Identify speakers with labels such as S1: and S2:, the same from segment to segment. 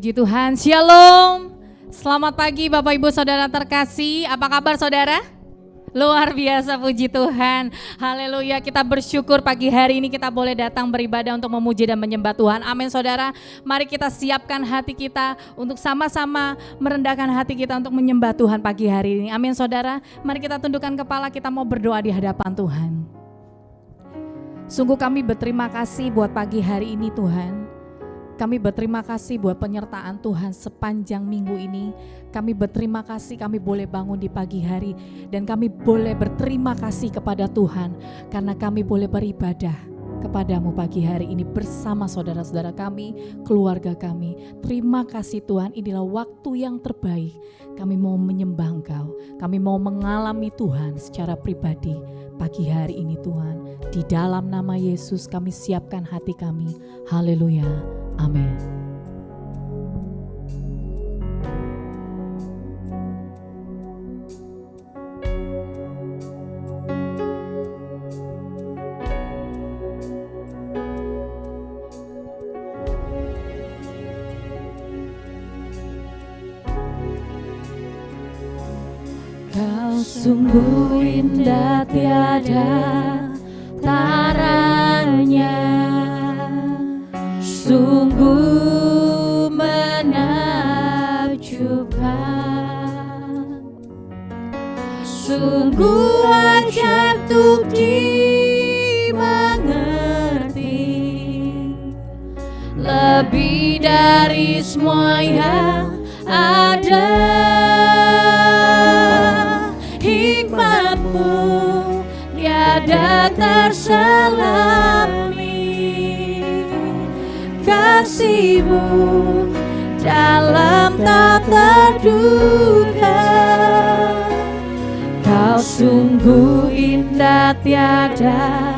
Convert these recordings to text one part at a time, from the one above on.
S1: Puji Tuhan, Shalom. Selamat pagi Bapak Ibu Saudara terkasih. Apa kabar saudara? Luar biasa, puji Tuhan. Haleluya, kita bersyukur pagi hari ini kita boleh datang beribadah untuk memuji dan menyembah Tuhan. Amin saudara. Mari kita siapkan hati kita untuk sama-sama merendahkan hati kita untuk menyembah Tuhan pagi hari ini. Amin saudara. Mari kita tundukkan kepala, kita mau berdoa di hadapan Tuhan. Sungguh kami berterima kasih buat pagi hari ini Tuhan. Kami berterima kasih buat penyertaan Tuhan sepanjang minggu ini. Kami berterima kasih kami boleh bangun di pagi hari. Dan kami boleh berterima kasih kepada Tuhan. Karena kami boleh beribadah kepadamu pagi hari ini bersama saudara-saudara kami, keluarga kami. Terima kasih Tuhan, inilah waktu yang terbaik. Kami mau menyembah Engkau. Kami mau mengalami Tuhan secara pribadi pagi hari ini Tuhan. Di dalam nama Yesus kami siapkan hati kami. Haleluya. Amin. Kau sungguh indah tiada taranya, sungguh menakjubkan, sungguh ajaib untuk dimengerti, lebih dari semua yang ada. Hikmatmu tiada terselami, kasih-Mu dalam tak terduga. Kau sungguh indah tiada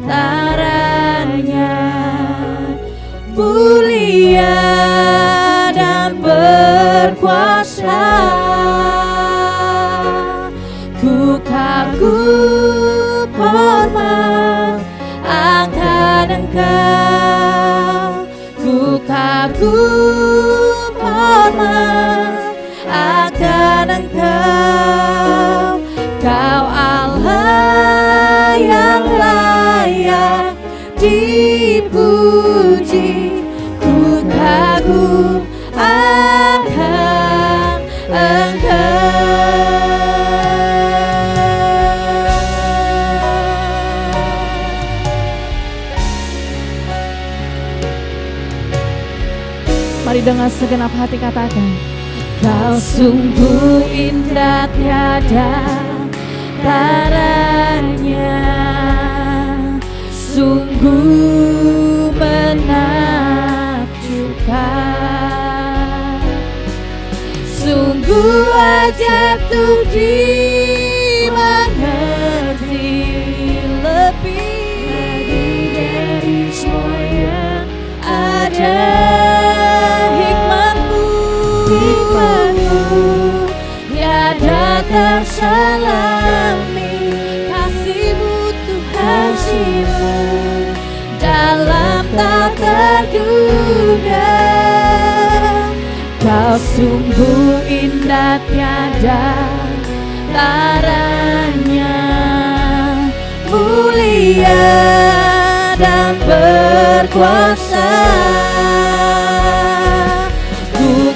S1: taranya, mulia dan berkuasa. Ku kagum hormat akan Engkau, ku kagum hormat akan Engkau. Kau Allah yang layak dipuji, ku kagum akan Engkau. Mari dengan segenap hati katakan, Kau sungguh indah tiada taranya, sungguh menakjubkan, sungguh ajaib untuk dimengerti, lebih dari semua yang ada. Hikmatmu tiada terselami, kasih-Mu Tuhan, kasih-Mu dalam tak terduga. Kau sungguh indah tiada taranya, mulia dan berkuasa.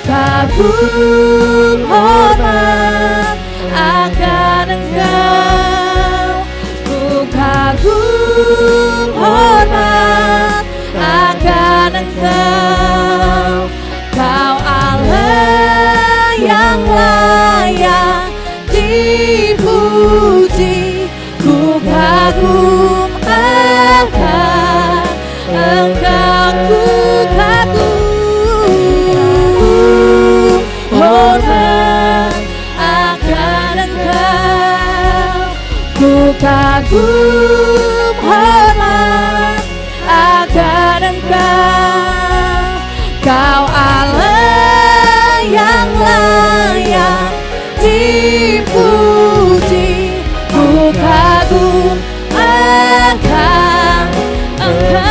S1: Kagum hormat akan Engkau, ku kagum hormat akan Engkau. Kau Allah yang layak dipuji, ku kagum akan Engkau, ku kagum hormat akan Engkau, ku kagum hormat akan Engkau. Kau Allah yang layak dipuji, ku kagum akan Engkau.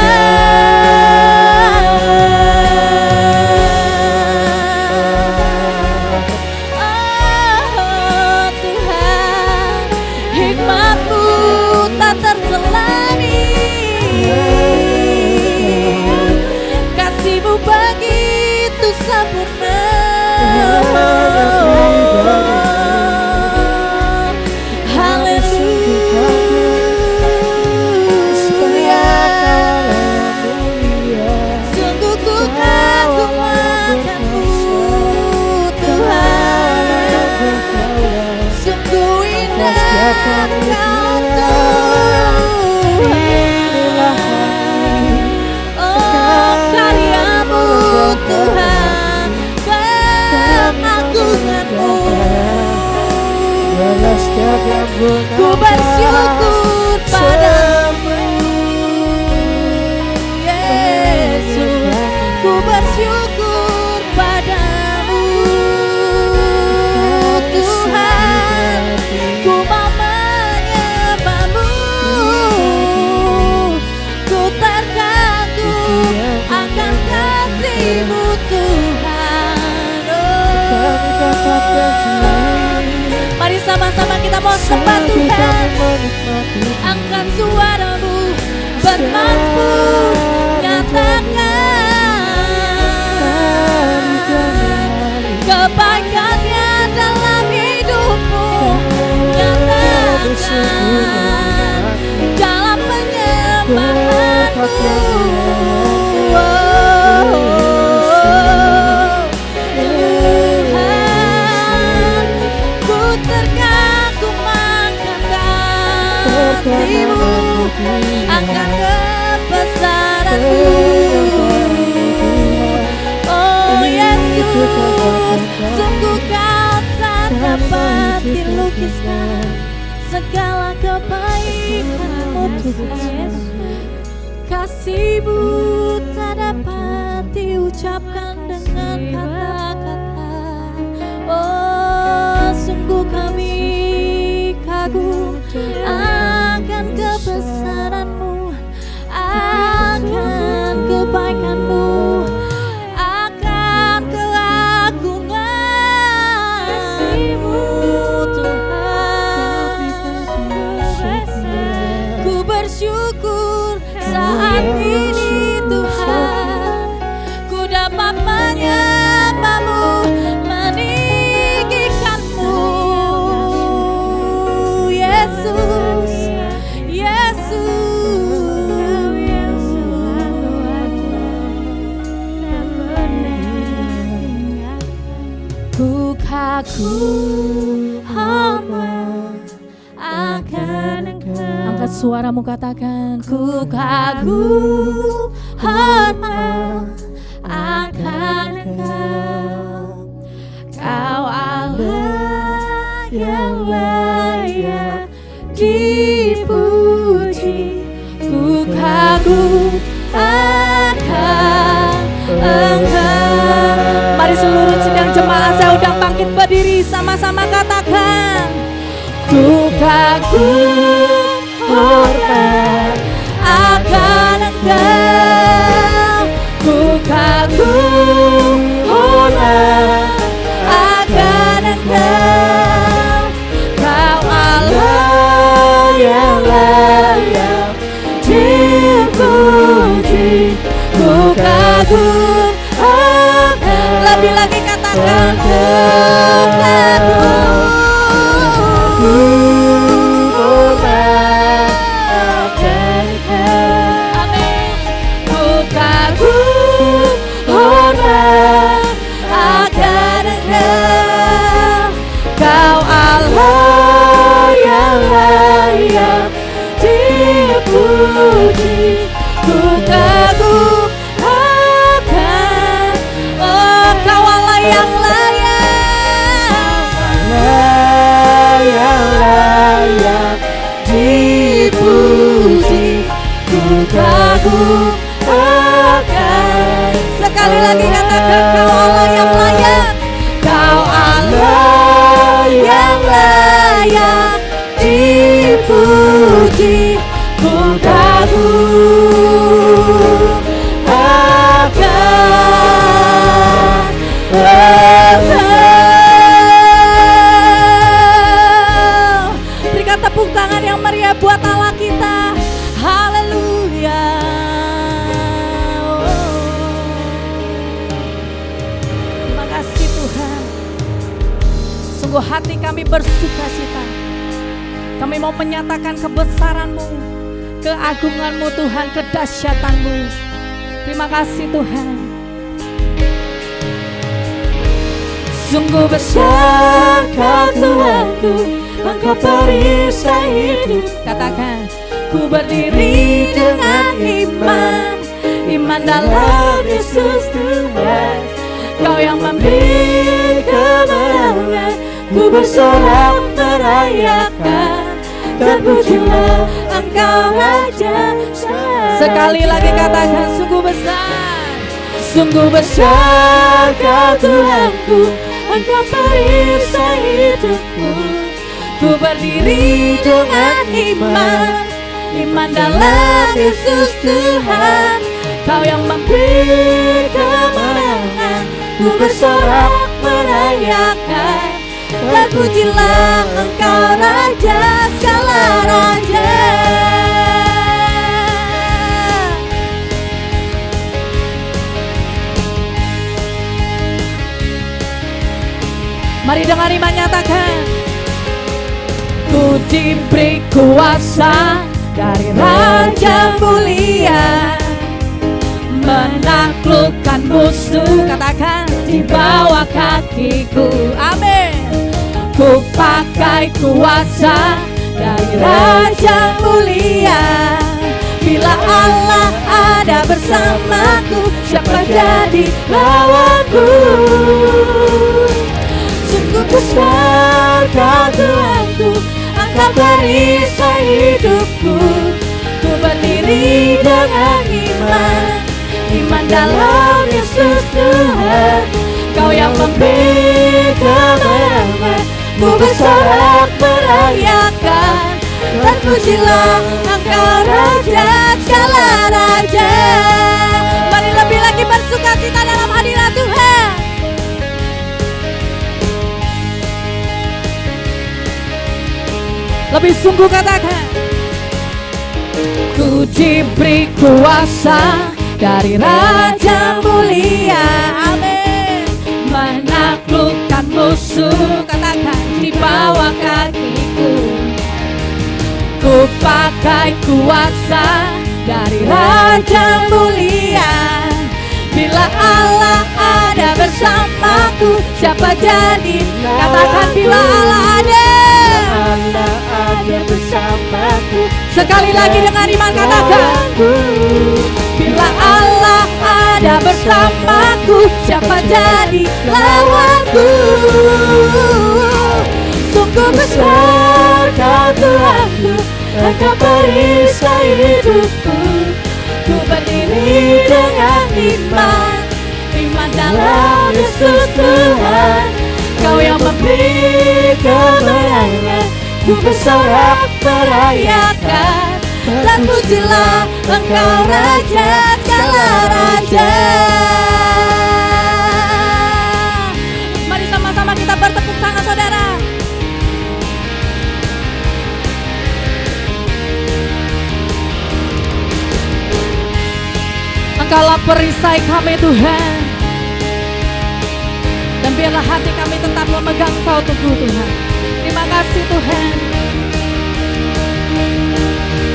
S1: Ku bersyukur padamu Yesus, ku bersyukur padamu Tuhan, ku mau menyembahmu, ku terkagum akan kasih-Mu Tuhan. Mari sama-sama kita mau sembah Tuhan. Angkat suaramu, bermazmur, nyatakan kebaikannya dalam hidupmu, nyatakan dalam penyembahanmu. Akan kebesaran-Mu, oh Yesus, sungguh Kau tak dapat dilukiskan segala kebaikan-Mu Tuhan. Kasih-Mu tak dapat diucapkan dengan kata-kata. Oh, sungguh kami kagum akan kebesaran-Mu, akan kebaikan-Mu, akan keagungan kasih-Mu Tuhan. Ku bersyukur saat ini Tuhan, ku dapat menyembah-Mu, meninggikan-Mu Yesus, ku kagum hormat akan Engkau. Angkat suaramu, katakan ku kagum hormat akan Engkau. Kau Allah yang layak dipuji, ku kagum akan Engkau. Mari seluruh sidang jemaat saya undang bangkit berdiri, sama-sama katakan ku kagum hormat akan Engkau, ku kagum hormat akan Engkau. Kau Allah yang layak dipuji, ku kagum akan. Lebih lagi katakan ku kagum hormat akan Engkau. Amin. Ku kagum hormat akan Engkau. Kau Allah yang layak dipuji, ku kagum akan. Oh, Kau Allah yang layak, Allah yang layak dipuji, ku kagum akan. Sekali lagi katakan Kau Allah yang layak, Kau Allah yang layak dipuji, ku kagum akan Engkau. Berikan tepuk tangan yang meriah buat Allah kita. Haleluya. hati kami bersuka cita. Kami mau menyatakan kebesaran-Mu, keagungan-Mu Tuhan, kedahsyatan-Mu. Terima kasih Tuhan. Sungguh besar Kau Tuhanku, Engkau perisai hidup. Katakan, ku berdiri dengan iman, iman dalam Yesus Tuhan. Kau yang memberi kemenangan, ku bersorak merayakan. Terpujilah Engkau Raja. Sekali lagi katakan, sungguh besar, sungguh besar Kau Tuhanku, Engkau perisai hidupku. Ku berdiri dengan iman, iman dalam Yesus Tuhan. Kau yang memberi kemenangan, ku bersorak merayakan. Terpujilah Engkau Raja segala raja. Mari dengan iman nyatakan, ku diberi kuasa dari Raja mulia, menaklukkan musuh. Katakan, di bawah kakiku. Amin. Ku pakai kuasa dari Raja mulia. Bila Allah ada bersamaku, siapa jadi lawanku? Sungguh besar Kau Tuhanku, Engkau perisai hidupku. Ku berdiri dengan iman, iman dalam Yesus Tuhan. Kau yang memberi kemenangan, ku bersorak merayakan. Terpujilah Engkau Raja segala raja. Mari lebih lagi bersuka cita dalam hadirat Tuhan. Lebih sungguh katakan, ku diberi kuasa dari Raja mulia. Amin. Menaklukkan musuh. Katakan, di bawah kakiku. Ku pakai kuasa dari Raja mulia. Bila Allah ada bersamaku, siapa jadi? Katakan, bila Allah ada,
S2: Allah ada bersamaku.
S1: Sekali lagi dengan iman katakan, bila Allah ada bersamaku, siapa jadi lawanku? Sungguh besar Kau Tuhanku, Engkau perisai hidupku. Ku berdiri dengan iman, iman dalam Yesus Tuhan. Kau yang memberi kemenangan, ku bersorak merayakan. Terpujilah Engkau Raja segala raja. Mari sama-sama kita bertepuk tangan saudara. Engkaulah perisai kami Tuhan, dan biarlah hati kami tetap memegang Kau teguh Tuhan. Terima kasih Tuhan.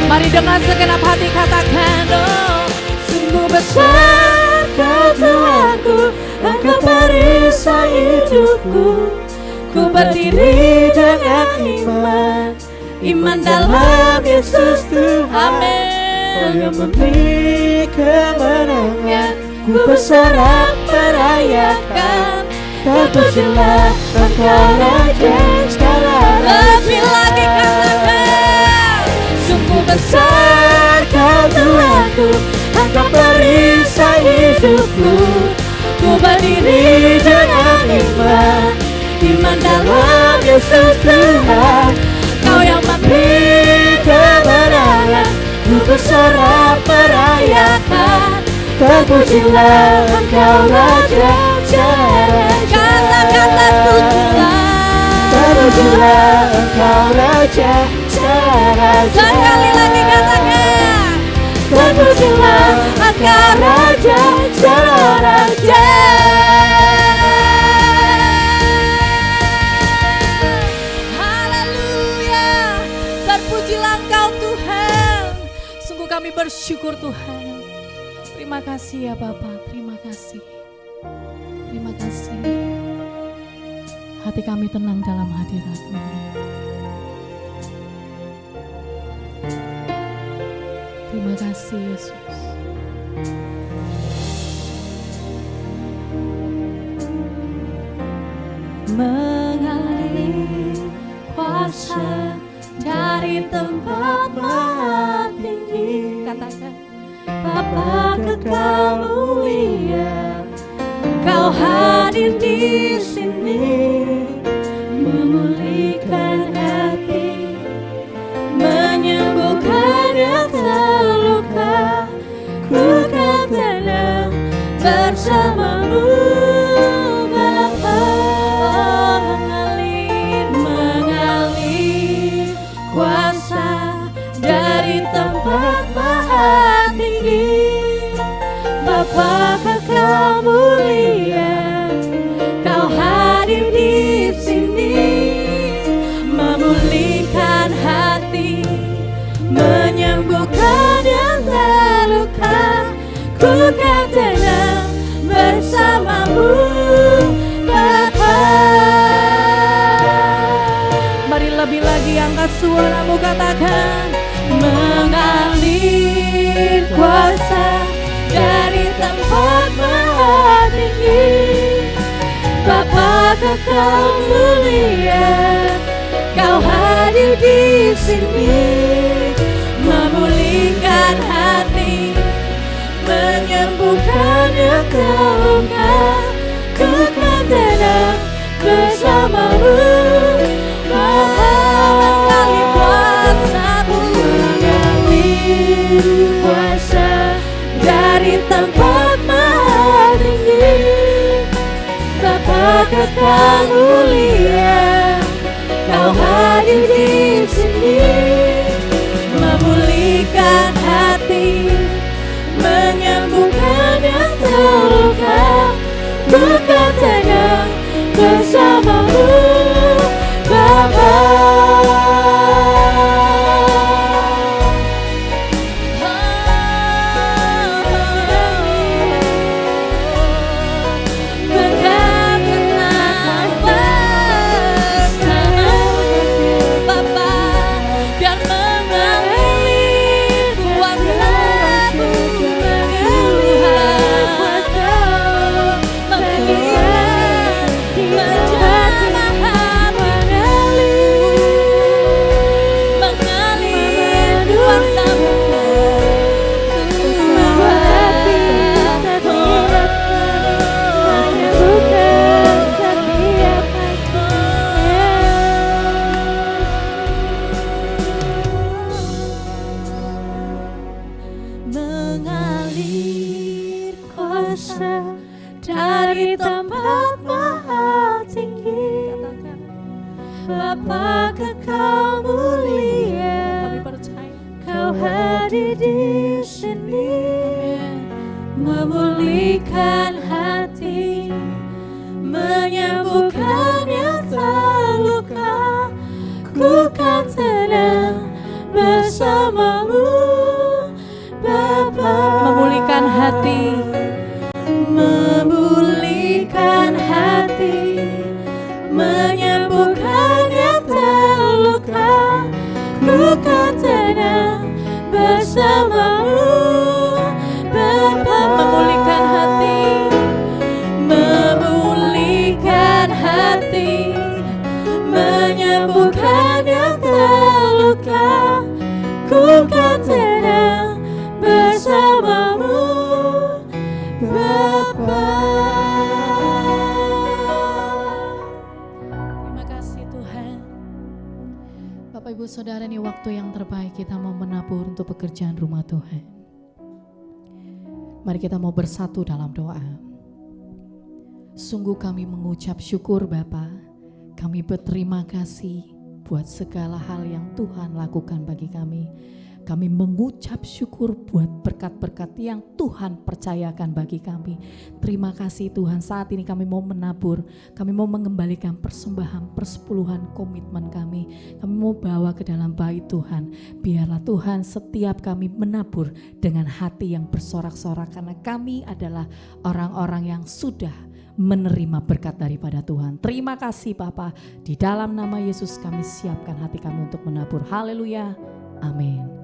S1: Mari dengan segenap hati katakan, oh, sungguh besar Kau Tuhanku, Engkau perisai hidupku. Ku berdiri dengan iman, iman dalam Yesus Tuhan. Amin.
S2: Kau yang memberi kemenangan, ku bersorak merayakan. Terpujilah Engkau Raja segala raja.
S1: Lebih lagi katakan,
S2: Sungguh besar Kau Tuhanku, Engkau perisai hidupku. Ku berdiri dengan iman, iman dalam Yesus Tuhan. Kau yang memberi kemenangan, ku bersorak merayakan. Terpujilah Engkau Raja segala raja.
S1: kata-kata
S2: Terpujilah Engkau Raja segala raja.
S1: Sekali lagi katakan,
S2: Terpujilah Engkau Raja segala raja.
S1: pujilah Engkau Tuhan. Sungguh kami bersyukur Tuhan. Terima kasih ya Bapa, terima kasih. Terima kasih. Hati kami tenang dalam hadirat-Mu. Terima kasih Yesus.
S2: Mengalir kuasa dari tempat maha tinggi.
S1: Katakan,
S2: Bapa kekal mulia, Kau hadir di sini, memulihkan hati, menyembuhkan yang terluka. Ku kan tenang bersama-Mu, Bapa. Mengalir kuasa dari tempat maha tinggi. Bapa kekal mulia, Kau hadir di sini, memulihkan hati, menyembuhkan yang terluka. Ku kan tenang bersama-Mu, Bapa.
S1: mari lebih lagi angkat suaramu, katakan,
S2: mengalir kuasa dari tempat maha tinggi. Bapa kekal mulia, Kau hadir di sini, memulihkan hati, menyembuhkan yang terluka. Ku kan tenang bersama-Mu, Bapa. Mengalir kuasa-Mu, mengalir kuasa dari tempat maha tinggi. Bapa kekal mulia, Kau hadir di sini, memulihkan hati, menyembuhkan yang terluka. Ku kan tenang bersama-Mu, Bapa. Mengalir kuasa dari tempat maha tinggi. Bapa kekal mulia,
S1: kami percaya.
S2: Kau hadir di sini, memulihkan hati, menyembuhkan yang terluka. Ku kan tenang bersama-Mu, Bapa.
S1: Memulihkan hati,
S2: memulihkan hati, menyembuhkan yang terluka. Ku kan tenang bersama-Mu, Bapa.
S1: memulihkan hati,
S2: memulihkan hati, menyembuhkan yang terluka. Ku kan tenang bersama-Mu, Bapa.
S1: Terima kasih Tuhan. Bapak Ibu Saudara, ini waktu yang terbaik kita mau menabur untuk pekerjaan rumah Tuhan. Mari kita mau bersatu dalam doa. Sungguh kami mengucap syukur Bapa. Kami berterima kasih buat segala hal yang Tuhan lakukan bagi kami. Kami mengucap syukur buat berkat-berkat yang Tuhan percayakan bagi kami. Terima kasih Tuhan, saat ini kami mau menabur, kami mau mengembalikan persembahan, persepuluhan, komitmen kami. Kami mau bawa ke dalam bait Tuhan. Biarlah Tuhan setiap kami menabur dengan hati yang bersorak-sorak, karena kami adalah orang-orang yang sudah menerima berkat daripada Tuhan. Terima kasih Bapa, di dalam nama Yesus kami siapkan hati kami untuk menabur. Haleluya, amin.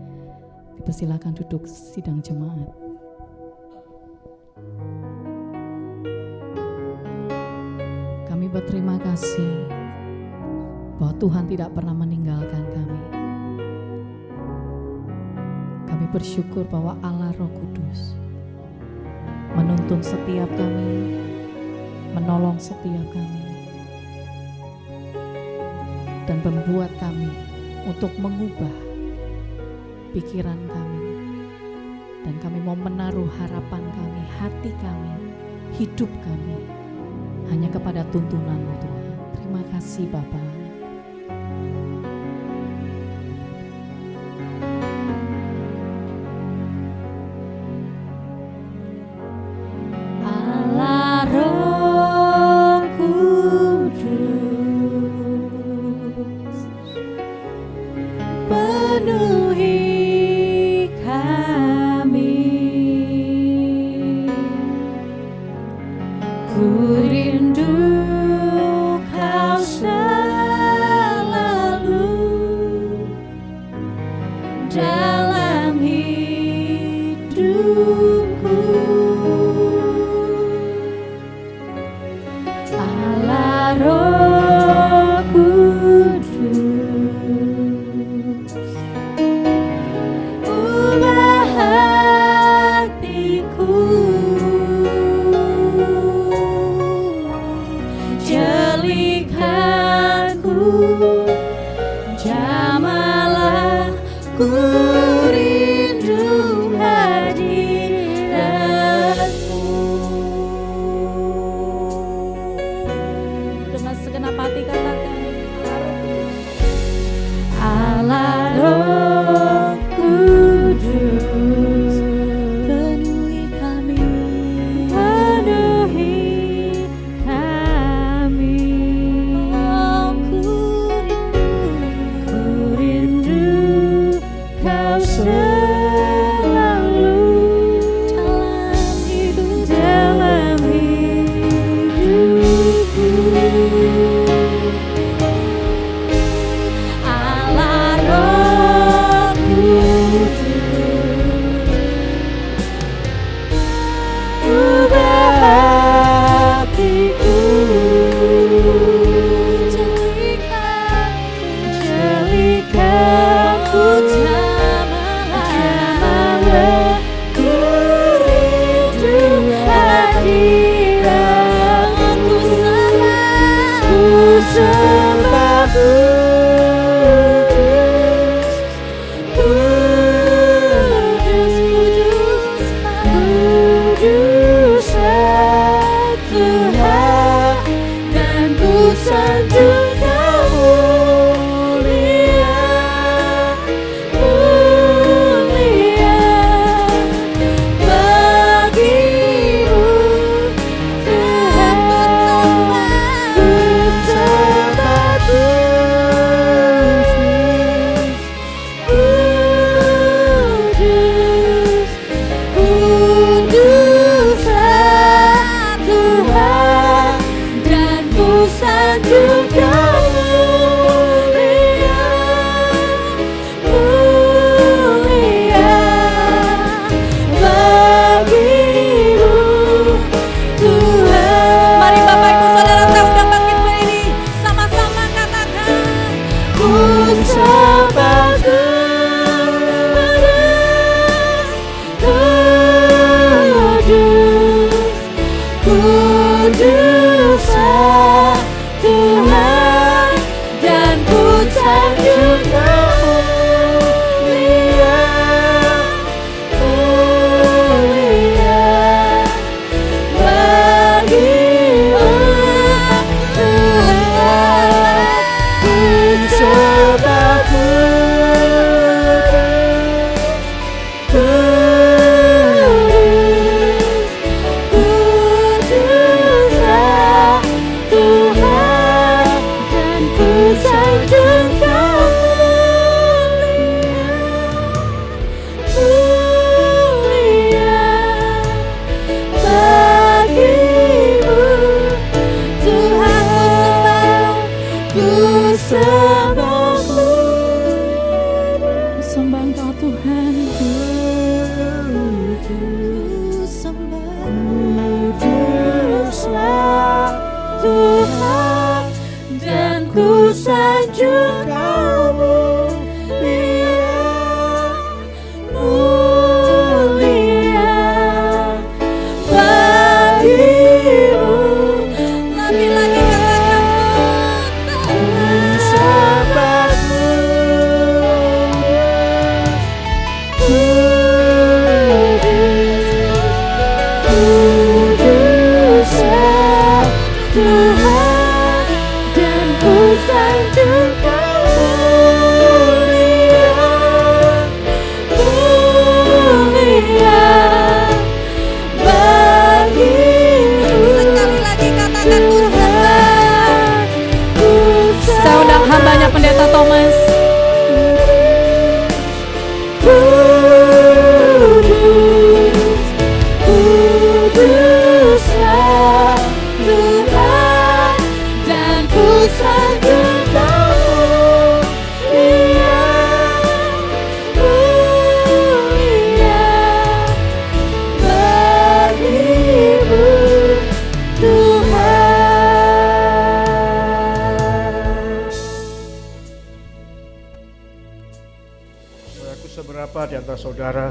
S1: Dipersilakan duduk sidang jemaat. Kami berterima kasih bahwa Tuhan tidak pernah meninggalkan kami. Kami bersyukur bahwa Allah Roh Kudus menuntun setiap kami, menolong setiap kami, dan membuat kami untuk mengubah pikiran kami, dan kami mau menaruh harapan kami, hati kami, hidup kami hanya kepada tuntunan-Mu Tuhan. Terima kasih Bapa.
S2: Allah Roh Kudus, penuhi ku rindu Kau selalu dalam hidupku. Allah Roh Kudus, ubah hatiku, jamalah ku rindu hadirat-Mu.
S1: Dengan segenap hati katakan,
S2: Allah Roh Kudus, penuhi kami, penuhi kami. Ku rindu Kau
S1: Tuhan.
S2: Kuduslah Tuhan, dan ku sanjung Kau mulia, mulia bagimu. Lagi-lagi katakan Kuduslah Tuhan, dan ku sanjung Kau mulia, mulia bagimu. Sekali lagi katakan ku sembah.
S1: Saya undang hambanya Pendeta Thomas.
S2: Kuduslah Tuhan, dan ku sanjung Kau mulia, mulia bagimu Tuhan.
S3: Saudaraku, seberapa di antara saudara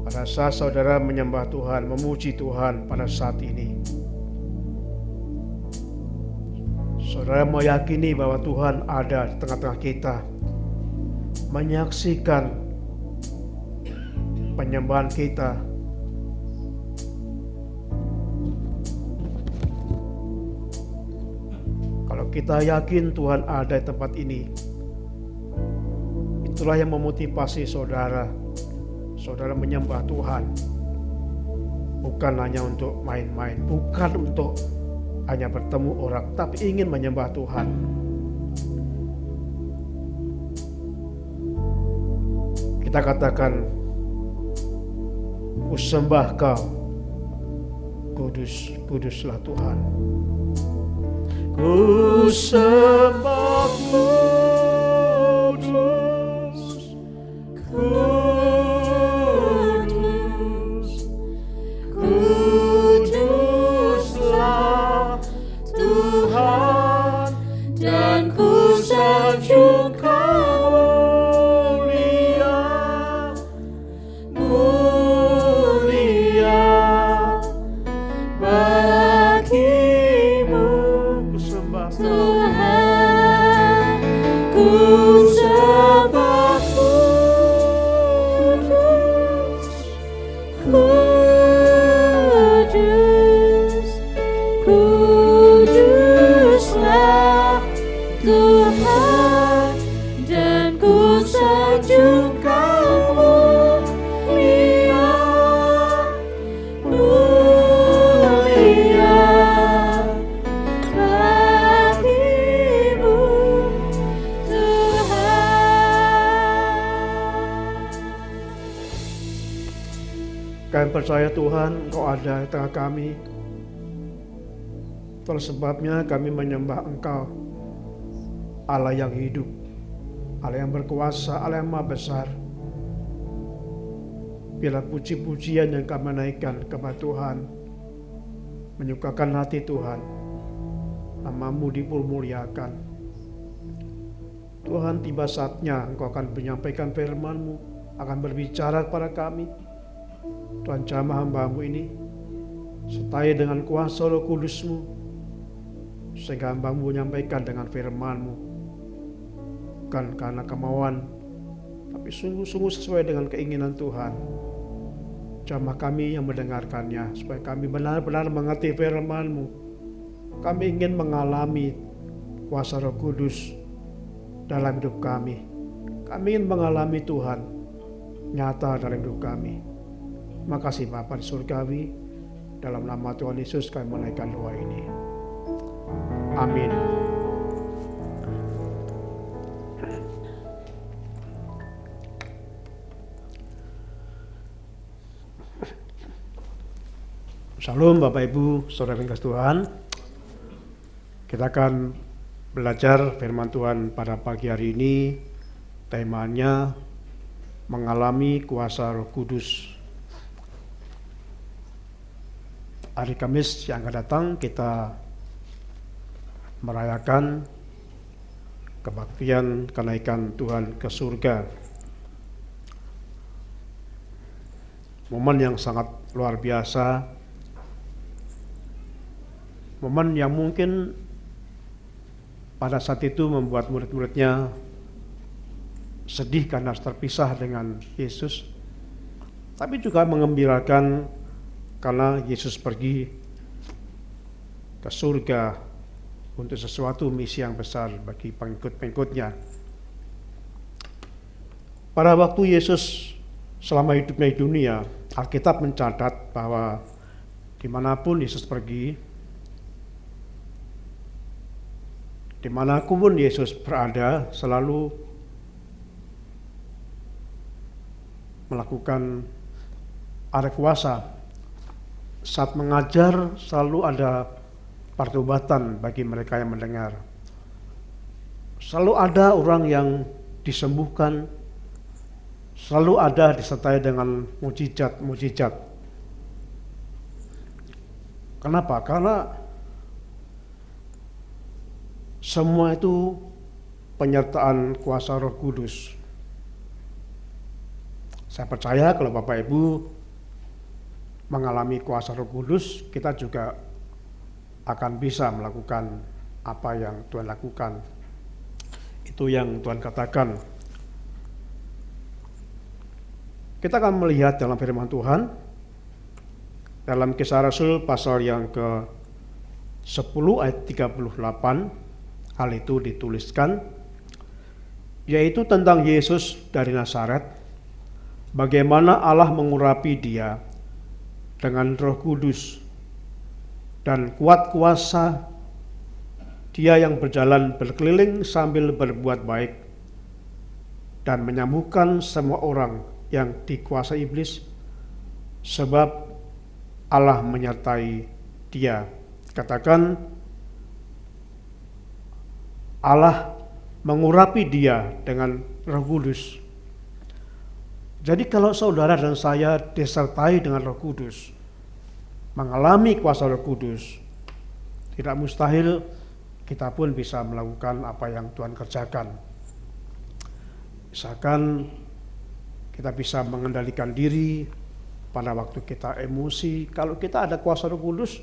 S3: pada saat saudara menyembah Tuhan, memuji Tuhan pada saat ini, saudara meyakini bahwa Tuhan ada di tengah-tengah kita, menyaksikan penyembahan kita. Kalau kita yakin Tuhan ada di tempat ini, itulah yang memotivasi saudara menyembah Tuhan. Bukan hanya untuk main-main, bukan untuk hanya bertemu orang, tapi ingin menyembah Tuhan. Kita katakan, ku sembah Kau, kudus, kuduslah Tuhan. Ku sembah kudus, kudus, kuduslah Tuhan, dan ku sanjung Kau mulia, mulia bagimu. Ku sembah
S2: Tuhan, ku sembah kudus, kudus, kuduslah Tuhan, dan ku sanjung Kau mulia, mulia bagimu Tuhan.
S3: Kami percaya Tuhan, Engkau ada di tengah kami. Itulah sebabnya kami menyembah Engkau, Allah yang hidup, Allah yang berkuasa, Allah yang maha besar. Bila puji-pujian yang kami naikkan kepada Tuhan menyukakan hati Tuhan, nama-Mu dipermuliakan. Tuhan, tiba saatnya Engkau akan menyampaikan firman-Mu, akan berbicara kepada kami. Tuhan, jamah hamba-Mu ini sertai dengan kuasa Roh Kudus-Mu, sehingga hamba-Mu menyampaikan dengan firman-Mu, bukan karena kemauan, tapi sungguh-sungguh sesuai dengan keinginan Tuhan. Jamah kami yang mendengarkannya, supaya kami benar-benar mengerti firman-Mu. Kami ingin mengalami kuasa Roh Kudus dalam hidup kami. Kami ingin mengalami Tuhan nyata dalam hidup kami. Makasih Bapa di surgawi, dalam nama Tuhan Yesus kami menaikkan doa ini. Amin. Shalom Bapak Ibu, Saudara yang kasih Tuhan. Kita akan belajar firman Tuhan pada pagi hari ini temanya mengalami kuasa Roh Kudus. Hari Kamis yang akan datang kita merayakan kebaktian kenaikan Tuhan ke surga. Momen yang sangat luar biasa, momen yang mungkin pada saat itu membuat murid-muridnya sedih karena terpisah dengan Yesus, tapi juga mengembirakan karena Yesus pergi ke surga untuk sesuatu misi yang besar bagi pengikut-pengikutnya. Pada waktu Yesus selama hidupnya di dunia, Alkitab mencatat bahwa dimanapun Yesus pergi, dimanapun Yesus berada, selalu melakukan ada kuasa. Saat mengajar selalu ada pertobatan bagi mereka yang mendengar. Selalu ada orang yang disembuhkan, selalu ada disertai dengan mujizat-mujizat. Kenapa? Karena semua itu penyertaan kuasa Roh Kudus. Saya percaya kalau Bapak Ibu mengalami kuasa Roh Kudus, kita juga akan bisa melakukan apa yang Tuhan lakukan. Itu yang Tuhan katakan. Kita akan melihat dalam firman Tuhan, dalam Kisah Rasul pasal yang ke-10 ayat 38, hal itu dituliskan, yaitu tentang Yesus dari Nazaret, bagaimana Allah mengurapi dia dengan Roh Kudus dan kuat kuasa, dia yang berjalan berkeliling sambil berbuat baik dan menyembuhkan semua orang yang dikuasai iblis, sebab Allah menyertai dia. Katakan, Allah mengurapi dia dengan Roh Kudus. Jadi kalau saudara dan saya disertai dengan Roh Kudus, mengalami kuasa Roh Kudus, tidak mustahil kita pun bisa melakukan apa yang Tuhan kerjakan. Misalkan kita bisa mengendalikan diri pada waktu kita emosi. Kalau kita ada kuasa Roh Kudus,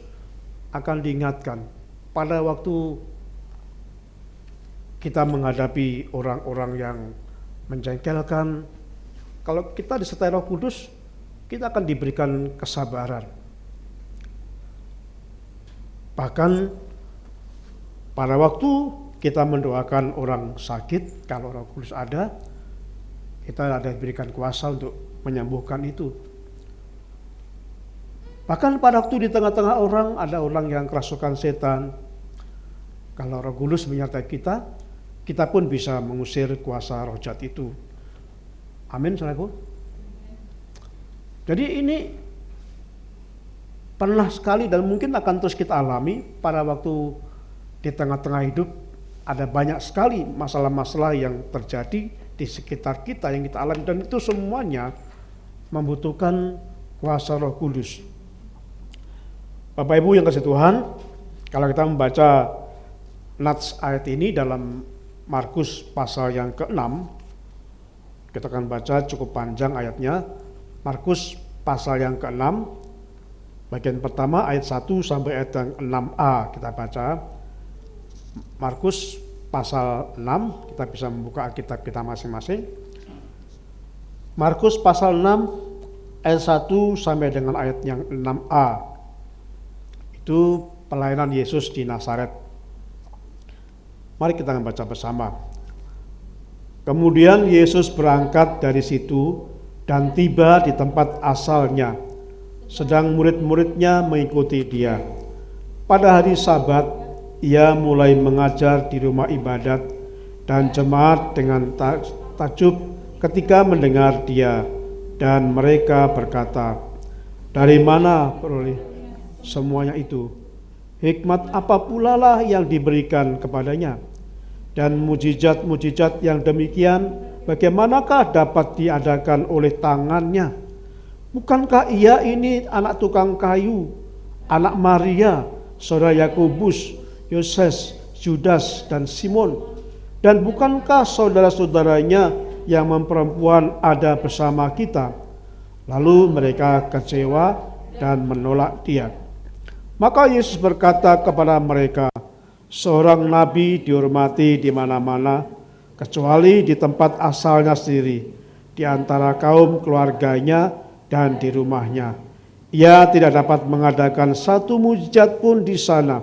S3: akan diingatkan pada waktu kita menghadapi orang-orang yang menjengkelkan. Kalau kita disertai Roh Kudus, kita akan diberikan kesabaran. Bahkan pada waktu kita mendoakan orang sakit, kalau Roh Kudus ada, kita ada diberikan kuasa untuk menyembuhkan itu. Bahkan pada waktu di tengah-tengah orang, ada orang yang kerasukan setan. Kalau Roh Kudus menyertai kita, kita pun bisa mengusir kuasa roh jahat itu. Amin, saudaraku. Jadi ini pernah sekali dan mungkin akan terus kita alami pada waktu di tengah-tengah hidup. Ada banyak sekali masalah-masalah yang terjadi di sekitar kita yang kita alami, dan itu semuanya membutuhkan kuasa Roh Kudus. Bapak Ibu yang kasih Tuhan, kalau kita membaca nats ayat ini dalam Markus pasal yang ke-6, kita akan baca cukup panjang ayatnya. Markus pasal yang ke-6, bagian pertama ayat 1 sampai ayat yang 6a kita baca. Markus pasal 6, kita bisa membuka Alkitab kita masing-masing. Markus pasal 6 ayat 1 sampai dengan ayat yang 6a. Itu pelayanan Yesus di Nazaret. Mari kita baca bersama. Kemudian Yesus berangkat dari situ dan tiba di tempat asalnya, sedang murid-muridnya mengikuti dia. Pada hari Sabat, ia mulai mengajar di rumah ibadat, dan jemaat dengan takjub ketika mendengar dia, dan mereka berkata, "Dari mana peroleh semuanya itu? Hikmat apa pula lah yang diberikan kepadanya? Dan mujizat-mujizat yang demikian bagaimanakah dapat diadakan oleh tangannya? Bukankah ia ini anak tukang kayu, anak Maria, saudara Yakobus, Yoses, Judas, dan Simon? Dan bukankah saudara-saudaranya yang memperempuan ada bersama kita? Lalu mereka kecewa dan menolak dia. Maka Yesus berkata kepada mereka, seorang nabi dihormati di mana-mana, kecuali di tempat asalnya sendiri, di antara kaum keluarganya dan di rumahnya. Ia tidak dapat mengadakan satu mujizat pun di sana,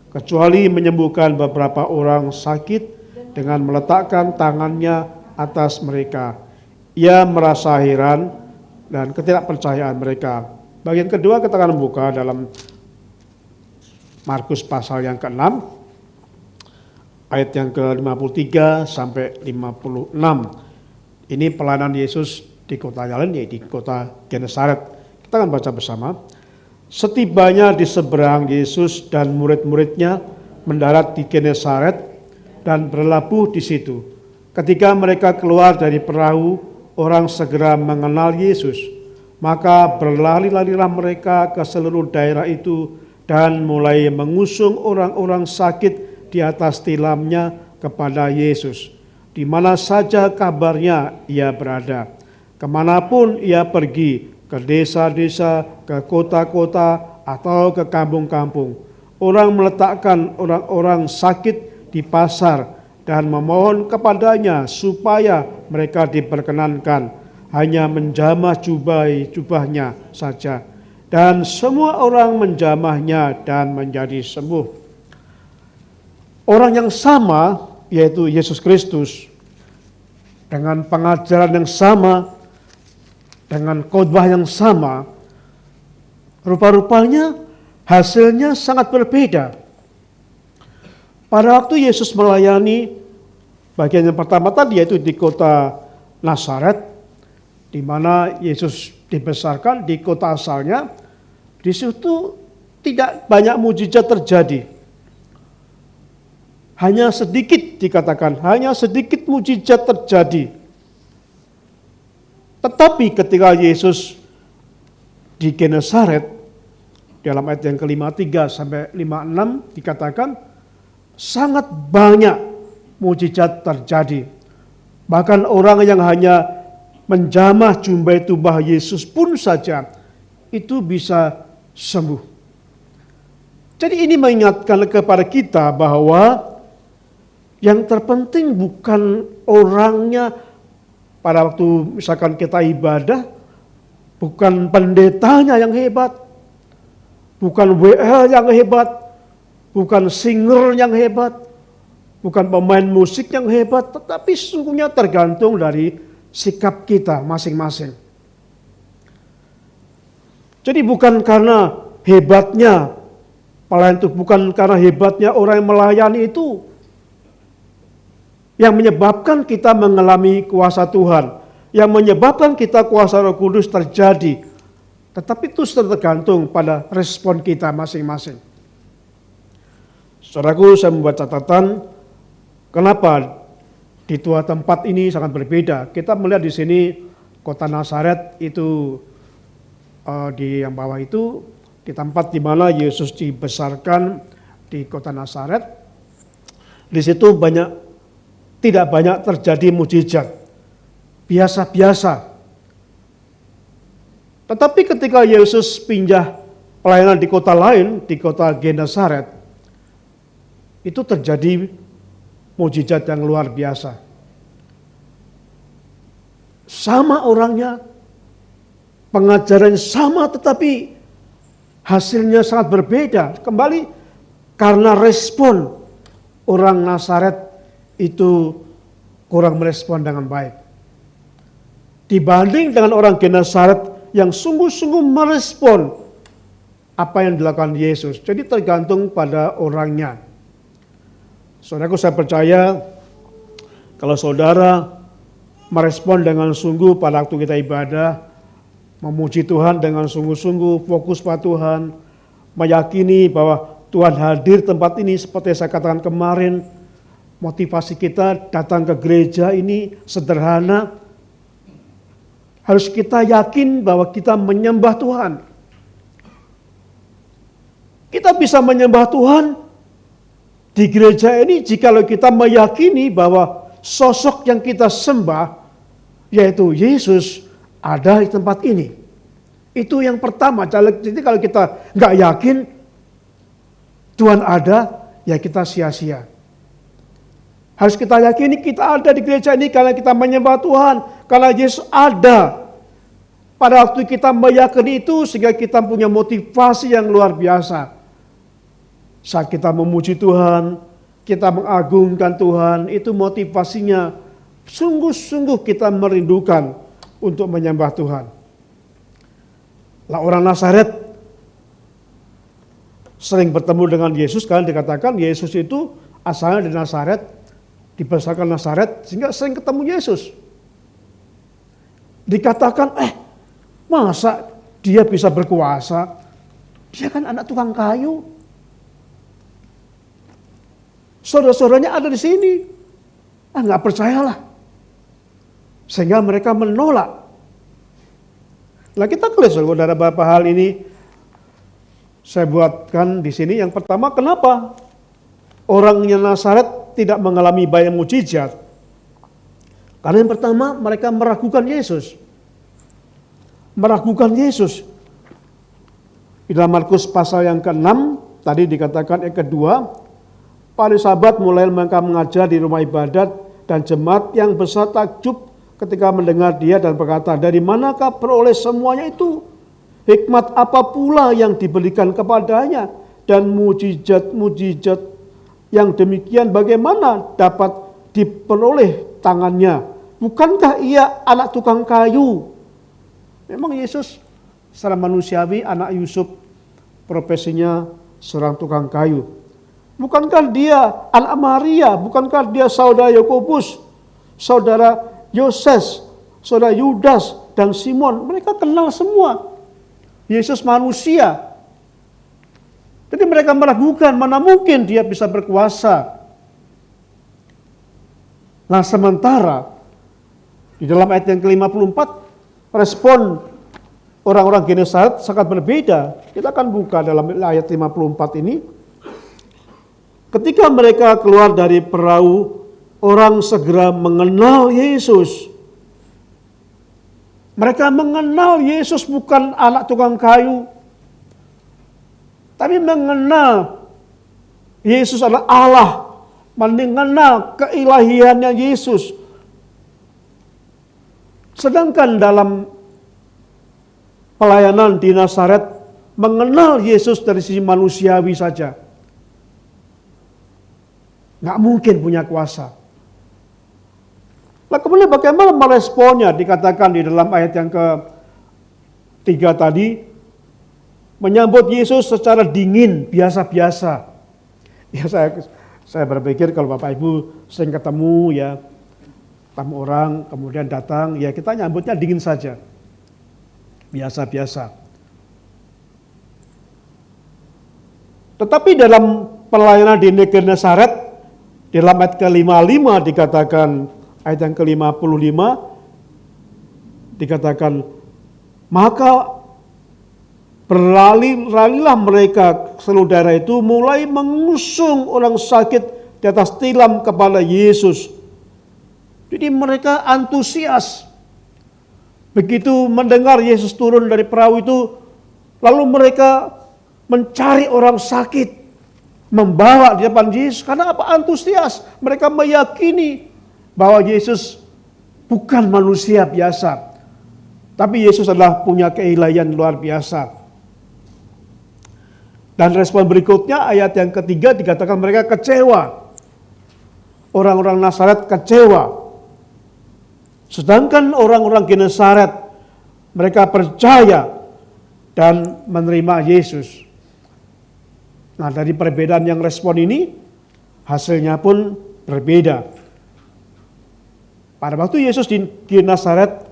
S3: kecuali menyembuhkan beberapa orang sakit dengan meletakkan tangannya atas mereka. Ia merasa heran dan ketidakpercayaan mereka. Bagian kedua kita akan membuka dalam Markus pasal yang ke-6, ayat yang ke-53 sampai 56. Ini pelayanan Yesus di kota lain, yaitu di kota Genesaret. Kita akan baca bersama. Setibanya di seberang, Yesus dan murid-muridnya mendarat di Genesaret dan berlabuh di situ. Ketika mereka keluar dari perahu, orang segera mengenal Yesus. Maka berlari-larilah mereka ke seluruh daerah itu dan mulai mengusung orang-orang sakit di atas tilamnya kepada Yesus. Di mana saja kabarnya ia berada. Kemanapun ia pergi, ke desa-desa, ke kota-kota, atau ke kampung-kampung, orang meletakkan orang-orang sakit di pasar dan memohon kepadanya supaya mereka diperkenankan hanya menjamah jubahnya saja. Dan semua orang menjamahnya dan menjadi sembuh. Orang yang sama, yaitu Yesus Kristus, dengan pengajaran yang sama, dengan khotbah yang sama, rupa-rupanya hasilnya sangat berbeda. Pada waktu Yesus melayani, bagian yang pertama tadi yaitu di kota Nazaret, di mana Yesus dibesarkan di kota asalnya, di situ tidak banyak mujizat terjadi. Hanya sedikit dikatakan, hanya sedikit mujizat terjadi. Tetapi ketika Yesus di Genesaret, dalam ayat yang ke-53 sampai 56 dikatakan, sangat banyak mujizat terjadi. Bahkan orang yang hanya menjamah jumbai tubuh Yesus pun saja itu bisa sembuh. Jadi ini mengingatkan kepada kita bahwa yang terpenting bukan orangnya pada waktu misalkan kita ibadah, bukan pendetanya yang hebat, bukan WL yang hebat, bukan singer yang hebat, bukan pemain musik yang hebat, tetapi sesungguhnya tergantung dari sikap kita masing-masing. Jadi bukan karena hebatnya pelayan itu, bukan karena hebatnya orang yang melayani itu yang menyebabkan kita mengalami kuasa Tuhan, yang menyebabkan kita kuasa Roh Kudus terjadi. Tetapi itu tergantung pada respon kita masing-masing. Saudaraku, saya membuat catatan kenapa di dua tempat ini sangat berbeda. Kita melihat di sini kota Nazaret itu di yang bawah itu, di tempat di mana Yesus dibesarkan di kota Nazaret. Di situ tidak banyak terjadi mujizat, biasa-biasa. Tetapi ketika Yesus pindah pelayanan di kota lain, di kota Genesaret, itu terjadi mujizat yang luar biasa. Sama orangnya, pengajaran sama, tetapi hasilnya sangat berbeda. Kembali karena respon orang Nazaret itu kurang merespon dengan baik. Dibanding dengan orang Genesaret yang sungguh-sungguh merespon apa yang dilakukan Yesus. Jadi tergantung pada orangnya. Saudaraku, saya percaya kalau saudara merespon dengan sungguh pada waktu kita ibadah, memuji Tuhan dengan sungguh-sungguh, fokus pada Tuhan, meyakini bahwa Tuhan hadir tempat ini seperti saya katakan kemarin, Motivasi kita datang ke gereja ini sederhana. Harus kita yakin bahwa kita menyembah Tuhan. Kita bisa menyembah Tuhan di gereja ini jikalau kita meyakini bahwa sosok yang kita sembah, yaitu Yesus, ada di tempat ini. Itu yang pertama. Jadi kalau kita nggak yakin Tuhan ada, ya kita sia-sia. Harus kita yakini kita ada di gereja ini karena kita menyembah Tuhan, karena Yesus ada. Pada waktu kita meyakini itu sehingga kita punya motivasi yang luar biasa. Saat kita memuji Tuhan, kita mengagungkan Tuhan, itu motivasinya sungguh-sungguh kita merindukan untuk menyembah Tuhan. Lah orang Nazaret sering bertemu dengan Yesus karena dikatakan Yesus itu asalnya dari Nazaret, dibesarkan Nazaret sehingga sering ketemu Yesus. Dikatakan, masa dia bisa berkuasa? Dia kan anak tukang kayu. Saudara-saudaranya ada di sini. Nggak percayalah. Sehingga mereka menolak. Nah kita tulis saudara beberapa hal ini saya buatkan di sini. Yang pertama, kenapa orangnya Nazaret tidak mengalami banyak mujizat? Karena yang pertama mereka meragukan Yesus. Meragukan Yesus. Di dalam Markus pasal yang ke-6 tadi dikatakan yang kedua, para sahabat mulai mereka mengajar di rumah ibadat dan jemaat yang besar takjub ketika mendengar dia dan berkata, dari manakah peroleh semuanya itu? Hikmat apa pula yang diberikan kepadanya? Dan mujizat-mujizat yang demikian bagaimana dapat diperoleh tangannya? Bukankah ia anak tukang kayu? Memang Yesus secara manusiawi anak Yusuf, profesinya seorang tukang kayu. Bukankah dia anak Maria? Bukankah dia saudara Yakobus, saudara Yoses, saudara Yudas dan Simon? Mereka kenal semua. Yesus manusia. Jadi mereka meragukan, mana mungkin dia bisa berkuasa. Nah sementara di dalam ayat yang ke-54 respon orang-orang Genesaret sangat berbeda. Kita akan buka dalam ayat 54 ini. Ketika mereka keluar dari perahu, orang segera mengenal Yesus. Mereka mengenal Yesus bukan anak tukang kayu, tapi mengenal Yesus adalah Allah, mengenal keilahiannya Yesus. Sedangkan dalam pelayanan di Nazaret, mengenal Yesus dari sisi manusiawi saja. Nggak mungkin punya kuasa. Nah kemudian bagaimana meresponnya? Dikatakan di dalam ayat yang ke-3 tadi, menyambut Yesus secara dingin, biasa-biasa. Ya saya berpikir kalau Bapak Ibu sering ketemu ya, tamu orang kemudian datang, ya kita nyambutnya dingin saja. Biasa-biasa. Tetapi dalam pelayanan di negeri Nazaret, dalam ayat ke-55 dikatakan, ayat yang ke-55 dikatakan, maka berlari-larilah mereka seluruh daerah itu mulai mengusung orang sakit di atas tilam kepada Yesus. Jadi mereka antusias. Begitu mendengar Yesus turun dari perahu itu, lalu mereka mencari orang sakit, membawa di depan Yesus. Karena apa? Antusias. Mereka meyakini bahwa Yesus bukan manusia biasa, tapi Yesus adalah punya keilahian luar biasa. Dan respon berikutnya ayat yang ketiga dikatakan mereka kecewa. Orang-orang Nazaret kecewa. Sedangkan orang-orang Genesaret mereka percaya dan menerima Yesus. Nah dari perbedaan yang respon ini, hasilnya pun berbeda. Pada waktu Yesus di Nazaret,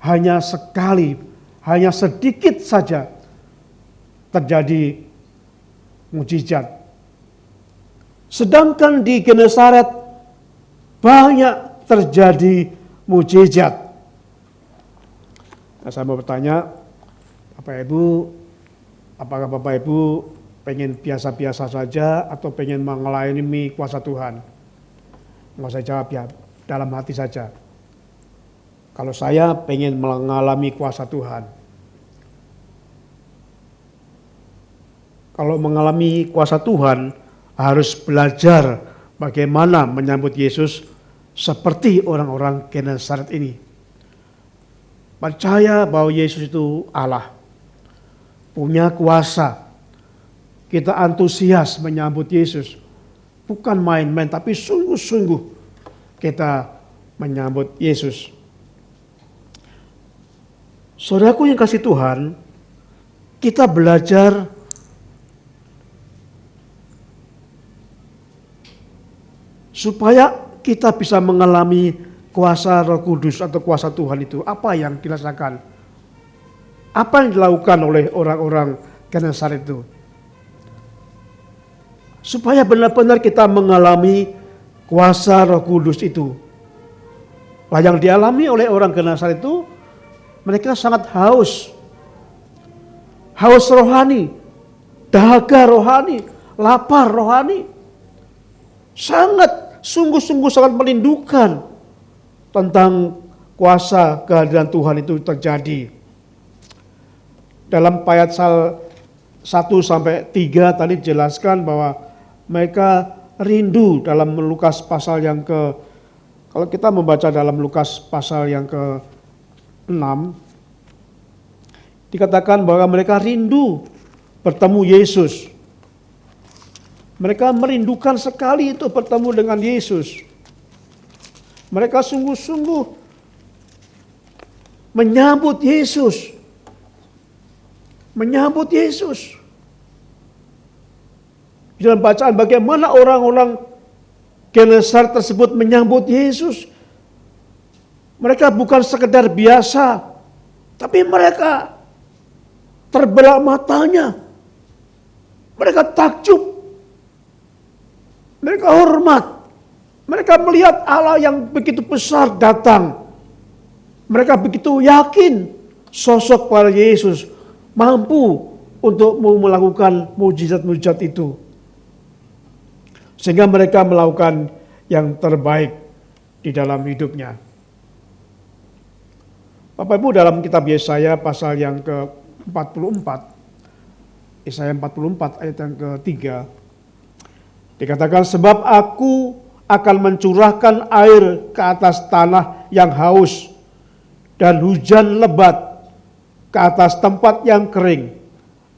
S3: hanya sekali, hanya sedikit saja terjadi mujizat. Sedangkan di Genesaret banyak terjadi mujizat. Nah, saya mau bertanya, apakah Bapak Ibu pengen biasa-biasa saja atau pengen mengalami kuasa Tuhan? Nggak usah jawab ya, dalam hati saja. Kalau saya pengen mengalami kuasa Tuhan. Kalau mengalami kuasa Tuhan, harus belajar bagaimana menyambut Yesus seperti orang-orang Genesaret ini. Percaya bahwa Yesus itu Allah, punya kuasa. Kita antusias menyambut Yesus. Bukan main-main, tapi sungguh-sungguh kita menyambut Yesus. Saudaraku yang kasih Tuhan, kita belajar supaya kita bisa mengalami kuasa Roh Kudus atau kuasa Tuhan itu. Apa yang dirasakan? Apa yang dilakukan oleh orang-orang Genesaret itu? Supaya benar-benar kita mengalami kuasa Roh Kudus itu. Nah, yang dialami oleh orang Genesaret itu, mereka sangat haus. Haus rohani, dahaga rohani, lapar rohani. Sungguh-sungguh sangat merindukan tentang kuasa kehadiran Tuhan itu terjadi. Dalam ayat 1 sampai 3 tadi jelaskan bahwa mereka rindu dalam Lukas pasal yang kalau kita membaca dalam Lukas pasal yang ke-6, dikatakan bahwa mereka rindu bertemu Yesus. Mereka merindukan sekali itu bertemu dengan Yesus. Mereka sungguh-sungguh menyambut Yesus. Menyambut Yesus. Di dalam bacaan bagaimana orang-orang Genesaret tersebut menyambut Yesus. Mereka bukan sekedar biasa, tapi mereka terbelah matanya. Mereka takjub. Mereka hormat. Mereka melihat Allah yang begitu besar datang. Mereka begitu yakin sosok para Yesus mampu untuk melakukan mujizat-mujizat itu. Sehingga mereka melakukan yang terbaik di dalam hidupnya. Bapak Ibu, dalam kitab Yesaya pasal yang ke-44, Yesaya 44 ayat yang ketiga, dikatakan, sebab aku akan mencurahkan air ke atas tanah yang haus dan hujan lebat ke atas tempat yang kering.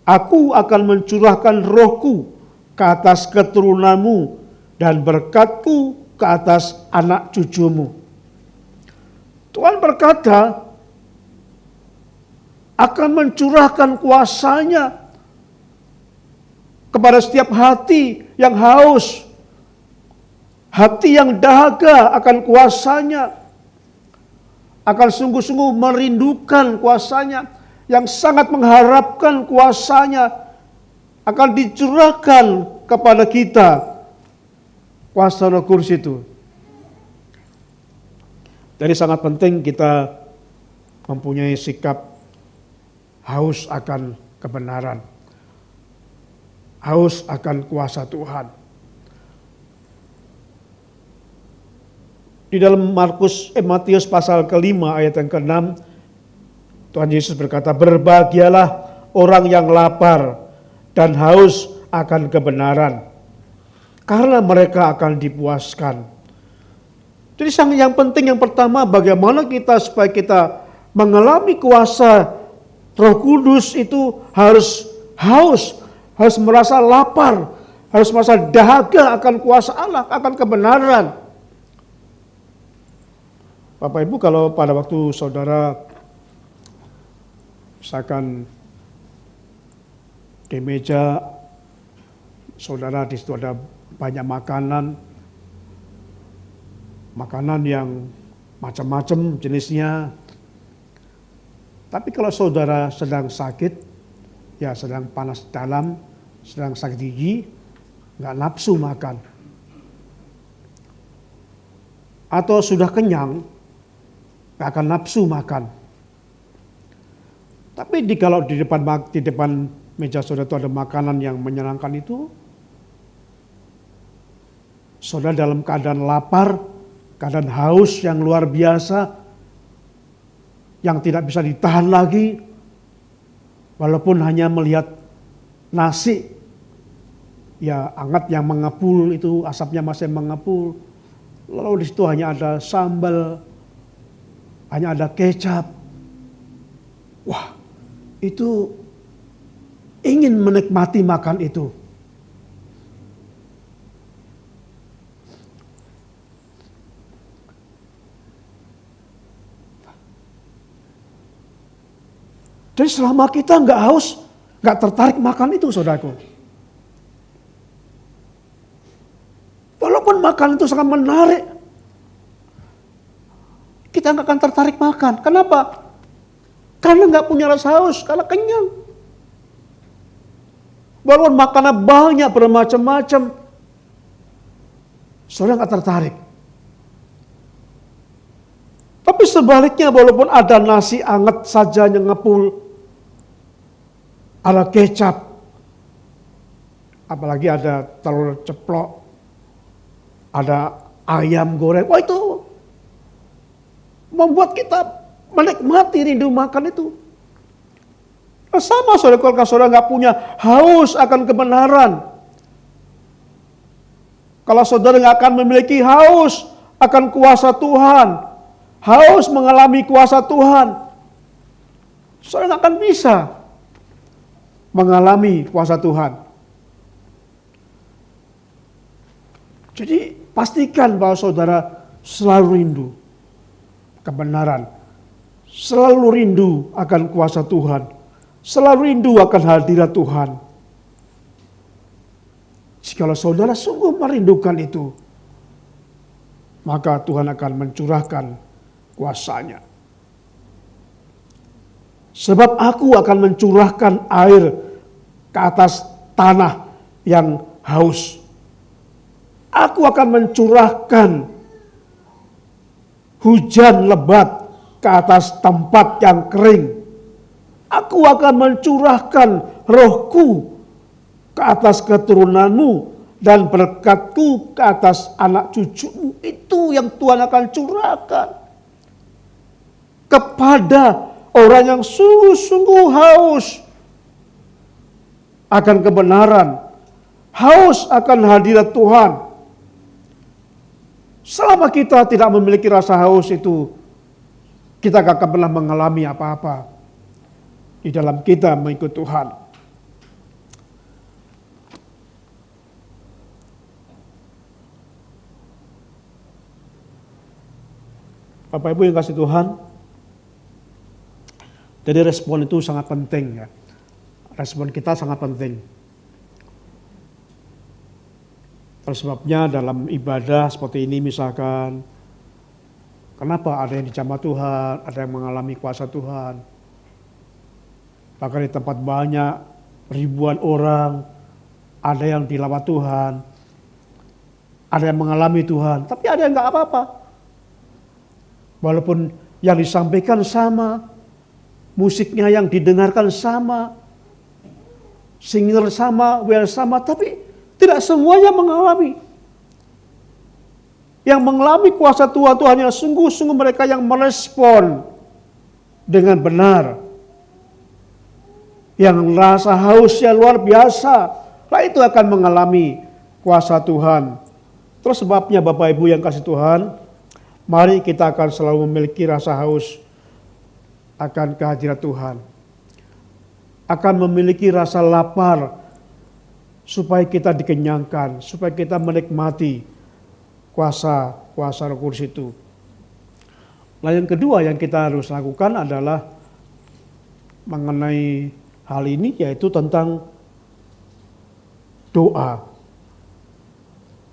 S3: Aku akan mencurahkan rohku ke atas keturunanmu dan berkatku ke atas anak cucumu. Tuhan berkata akan mencurahkan kuasanya kepada setiap hati yang haus, hati yang dahaga akan kuasanya, akan sungguh-sungguh merindukan kuasanya, yang sangat mengharapkan kuasanya, akan dicurahkan kepada kita kuasa Roh Kudus itu. Jadi sangat penting kita mempunyai sikap haus akan kebenaran, haus akan kuasa Tuhan. Di dalam Matius pasal ke-5 ayat yang ke-6, Tuhan Yesus berkata, berbahagialah orang yang lapar dan haus akan kebenaran, karena mereka akan dipuaskan. Jadi yang penting yang pertama, bagaimana kita supaya kita mengalami kuasa Roh Kudus itu harus haus, harus merasa lapar, harus merasa dahaga akan kuasa Allah, akan kebenaran. Bapak Ibu, kalau pada waktu saudara misalkan di meja saudara di situ ada banyak makanan yang macam-macam jenisnya. Tapi kalau saudara sedang sakit, ya sedang panas dalam, sedang sakit gigi, nggak nafsu makan. atau sudah kenyang, gak akan nafsu makan. Tapi kalau di depan meja saudara itu ada makanan yang menyenangkan itu, saudara dalam keadaan lapar, keadaan haus yang luar biasa, yang tidak bisa ditahan lagi, walaupun hanya melihat nasi, ya hangat yang mengepul itu, asapnya masih mengepul, lalu di situ hanya ada sambal, hanya ada kecap. Wah, itu ingin menikmati makan itu. Jadi selama kita nggak haus, nggak tertarik makan itu, saudaraku. Walaupun makan itu sangat menarik, kita nggak akan tertarik makan. Kenapa? Karena nggak punya rasa haus, karena kenyang. Walaupun makanan banyak bermacam-macam, saudara nggak tertarik. Tapi sebaliknya, walaupun ada nasi hangat saja yang ngepul, ada kecap, apalagi ada telur ceplok, ada ayam goreng, wah itu membuat kita menikmati rindu makan itu. Sama saudara, kalau saudara nggak punya haus akan kebenaran, kalau saudara nggak akan memiliki haus akan kuasa Tuhan, haus mengalami kuasa Tuhan, saudara nggak akan bisa mengalami kuasa Tuhan. Jadi pastikan bahwa saudara selalu rindu kebenaran, selalu rindu akan kuasa Tuhan, selalu rindu akan hadirat Tuhan. Jikalau saudara sungguh merindukan itu, maka Tuhan akan mencurahkan kuasa-Nya. Sebab aku akan mencurahkan air ke atas tanah yang haus. Aku akan mencurahkan hujan lebat ke atas tempat yang kering. Aku akan mencurahkan rohku ke atas keturunanmu dan berkatku ke atas anak cucumu. Itu yang Tuhan akan curahkan kepada orang yang sungguh-sungguh haus akan kebenaran, haus akan hadirat Tuhan. Selama kita tidak memiliki rasa haus itu, kita gak akan pernah mengalami apa-apa di dalam kita mengikut Tuhan. Bapak Ibu yang kasih Tuhan, jadi respon itu sangat penting ya. Respon kita sangat penting. Oleh sebabnya dalam ibadah seperti ini misalkan, kenapa ada yang dijamah Tuhan, ada yang mengalami kuasa Tuhan. Bahkan di tempat banyak, ribuan orang, ada yang dilawat Tuhan, ada yang mengalami Tuhan, tapi ada yang gak apa-apa. Walaupun yang disampaikan sama, musiknya yang didengarkan sama, singer sama, well sama, tapi tidak semuanya mengalami. Yang mengalami kuasa Tuhan itu hanya sungguh-sungguh mereka yang merespon dengan benar. Yang rasa hausnya luar biasa, lah itu akan mengalami kuasa Tuhan. Terus sebabnya Bapak Ibu yang kasih Tuhan, mari kita akan selalu memiliki rasa haus akan kehadirat Tuhan. Akan memiliki rasa lapar supaya kita dikenyangkan, supaya kita menikmati kuasa Roh Kudus itu. Nah, yang kedua yang kita harus lakukan adalah mengenai hal ini, yaitu tentang doa.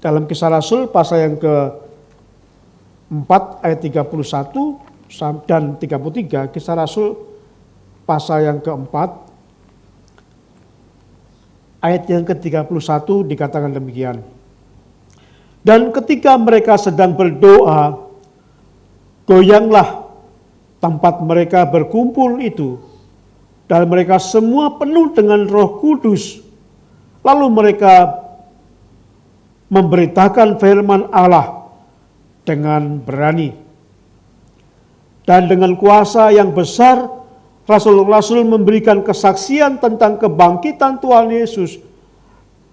S3: Dalam Kisah Rasul pasal yang ke-4 ayat 31 dan 33, Kisah Rasul pasal yang ke-4 ayat yang ke-31 dikatakan demikian. Dan ketika mereka sedang berdoa, Goyanglah tempat mereka berkumpul itu, dan mereka semua penuh dengan Roh Kudus. Lalu mereka memberitakan firman Allah dengan berani. Dan dengan kuasa yang besar, rasul-rasul memberikan kesaksian tentang kebangkitan Tuhan Yesus.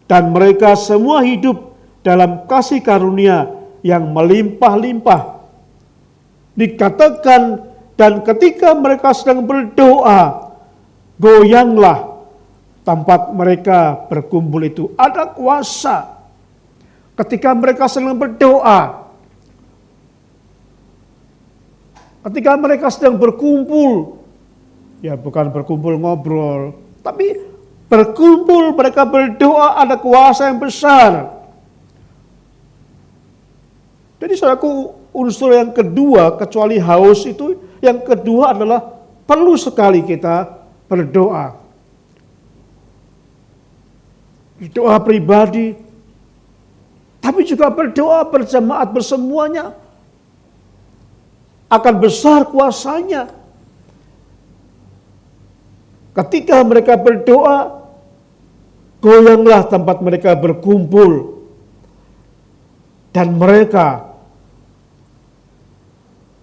S3: Dan mereka semua hidup dalam kasih karunia yang melimpah-limpah. Dikatakan, dan ketika mereka sedang berdoa, goyanglah tempat mereka berkumpul itu. Ada kuasa. Ketika mereka sedang berdoa, ketika mereka sedang berkumpul, ya bukan berkumpul ngobrol, tapi berkumpul mereka berdoa, ada kuasa yang besar. Jadi saudaraku, unsur yang kedua, kecuali haus itu, yang kedua adalah perlu sekali kita berdoa. Doa pribadi, tapi juga berdoa berjemaat bersemuanya. Akan besar kuasanya. Ketika mereka berdoa, goyanglah tempat mereka berkumpul. Dan mereka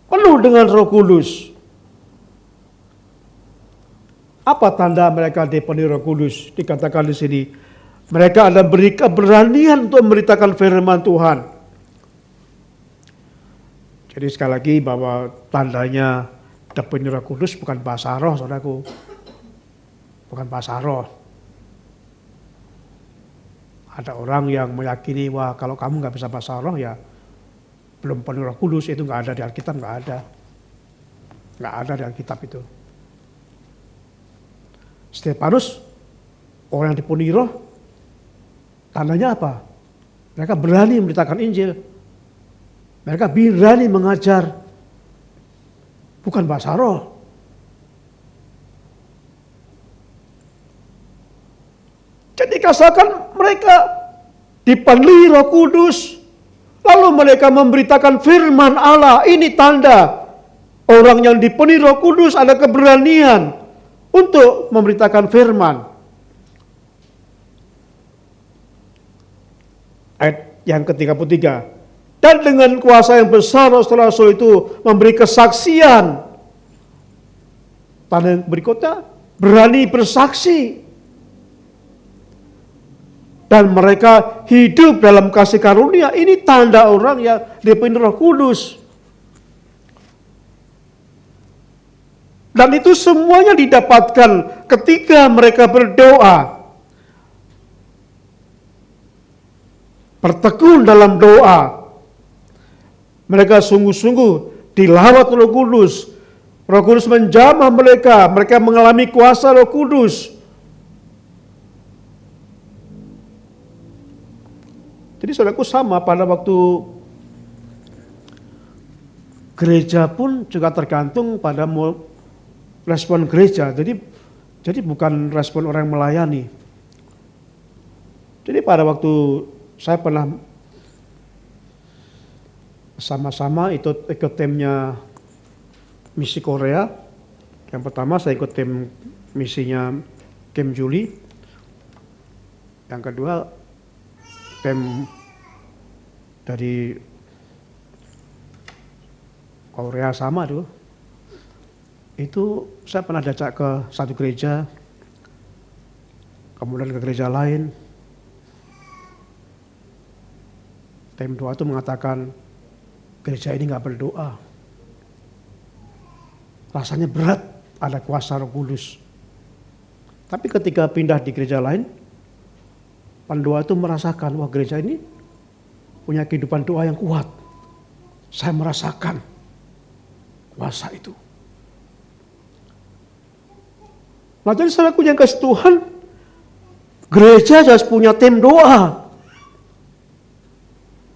S3: penuh dengan Roh Kudus. Apa tanda mereka dipenuhi Roh Kudus? Dikatakan di sini, mereka ada beri keberanian untuk memberitakan firman Tuhan. Jadi sekali lagi bahwa tandanya dipenuhi Roh Kudus bukan bahasa roh, saudaraku. Bukan bahasa roh. Ada orang yang meyakini, wah kalau kamu nggak bisa bahasa roh ya belum penuh Roh Kudus, itu nggak ada di Alkitab, nggak ada. Nggak ada di Alkitab itu. Stefanus, orang yang dipenuhi roh, tandanya apa? Mereka berani memberitakan Injil. Mereka berani mengajar. Bukan bahasa roh. Jadi kasakan mereka dipenuhi Roh Kudus. Lalu mereka memberitakan firman Allah. Ini tanda orang yang dipenuhi Roh Kudus ada keberanian untuk memberitakan firman. Ayat yang ke-33. Dan dengan kuasa yang besar rasul-rasul itu memberi kesaksian. Tanda yang berikutnya, berani bersaksi. Dan mereka hidup dalam kasih karunia. Ini tanda orang yang dipenuhi Roh Kudus. Dan itu semuanya didapatkan ketika mereka berdoa. Bertekun dalam doa. Mereka sungguh-sungguh dilawat Roh Kudus. Roh Kudus menjamah mereka. Mereka mengalami kuasa Roh Kudus. Jadi saudaraku, sama pada waktu gereja pun juga tergantung pada respon gereja. Jadi bukan respon orang yang melayani. Jadi pada waktu saya pernah sama-sama ikut timnya misi Korea. Yang pertama saya ikut tim misinya Kim Juli. Yang kedua tim dari Korea sama tuh. Itu saya pernah diajak ke satu gereja, kemudian ke gereja lain. Tim doa itu mengatakan gereja ini nggak berdoa. Rasanya berat, ada kuasa Roh Kudus. Tapi ketika pindah di gereja lain, pendoa itu merasakan, wah gereja ini punya kehidupan doa yang kuat. Saya merasakan kuasa itu. Nah jadi saudaraku yang kasih Tuhan, gereja harus punya tim doa.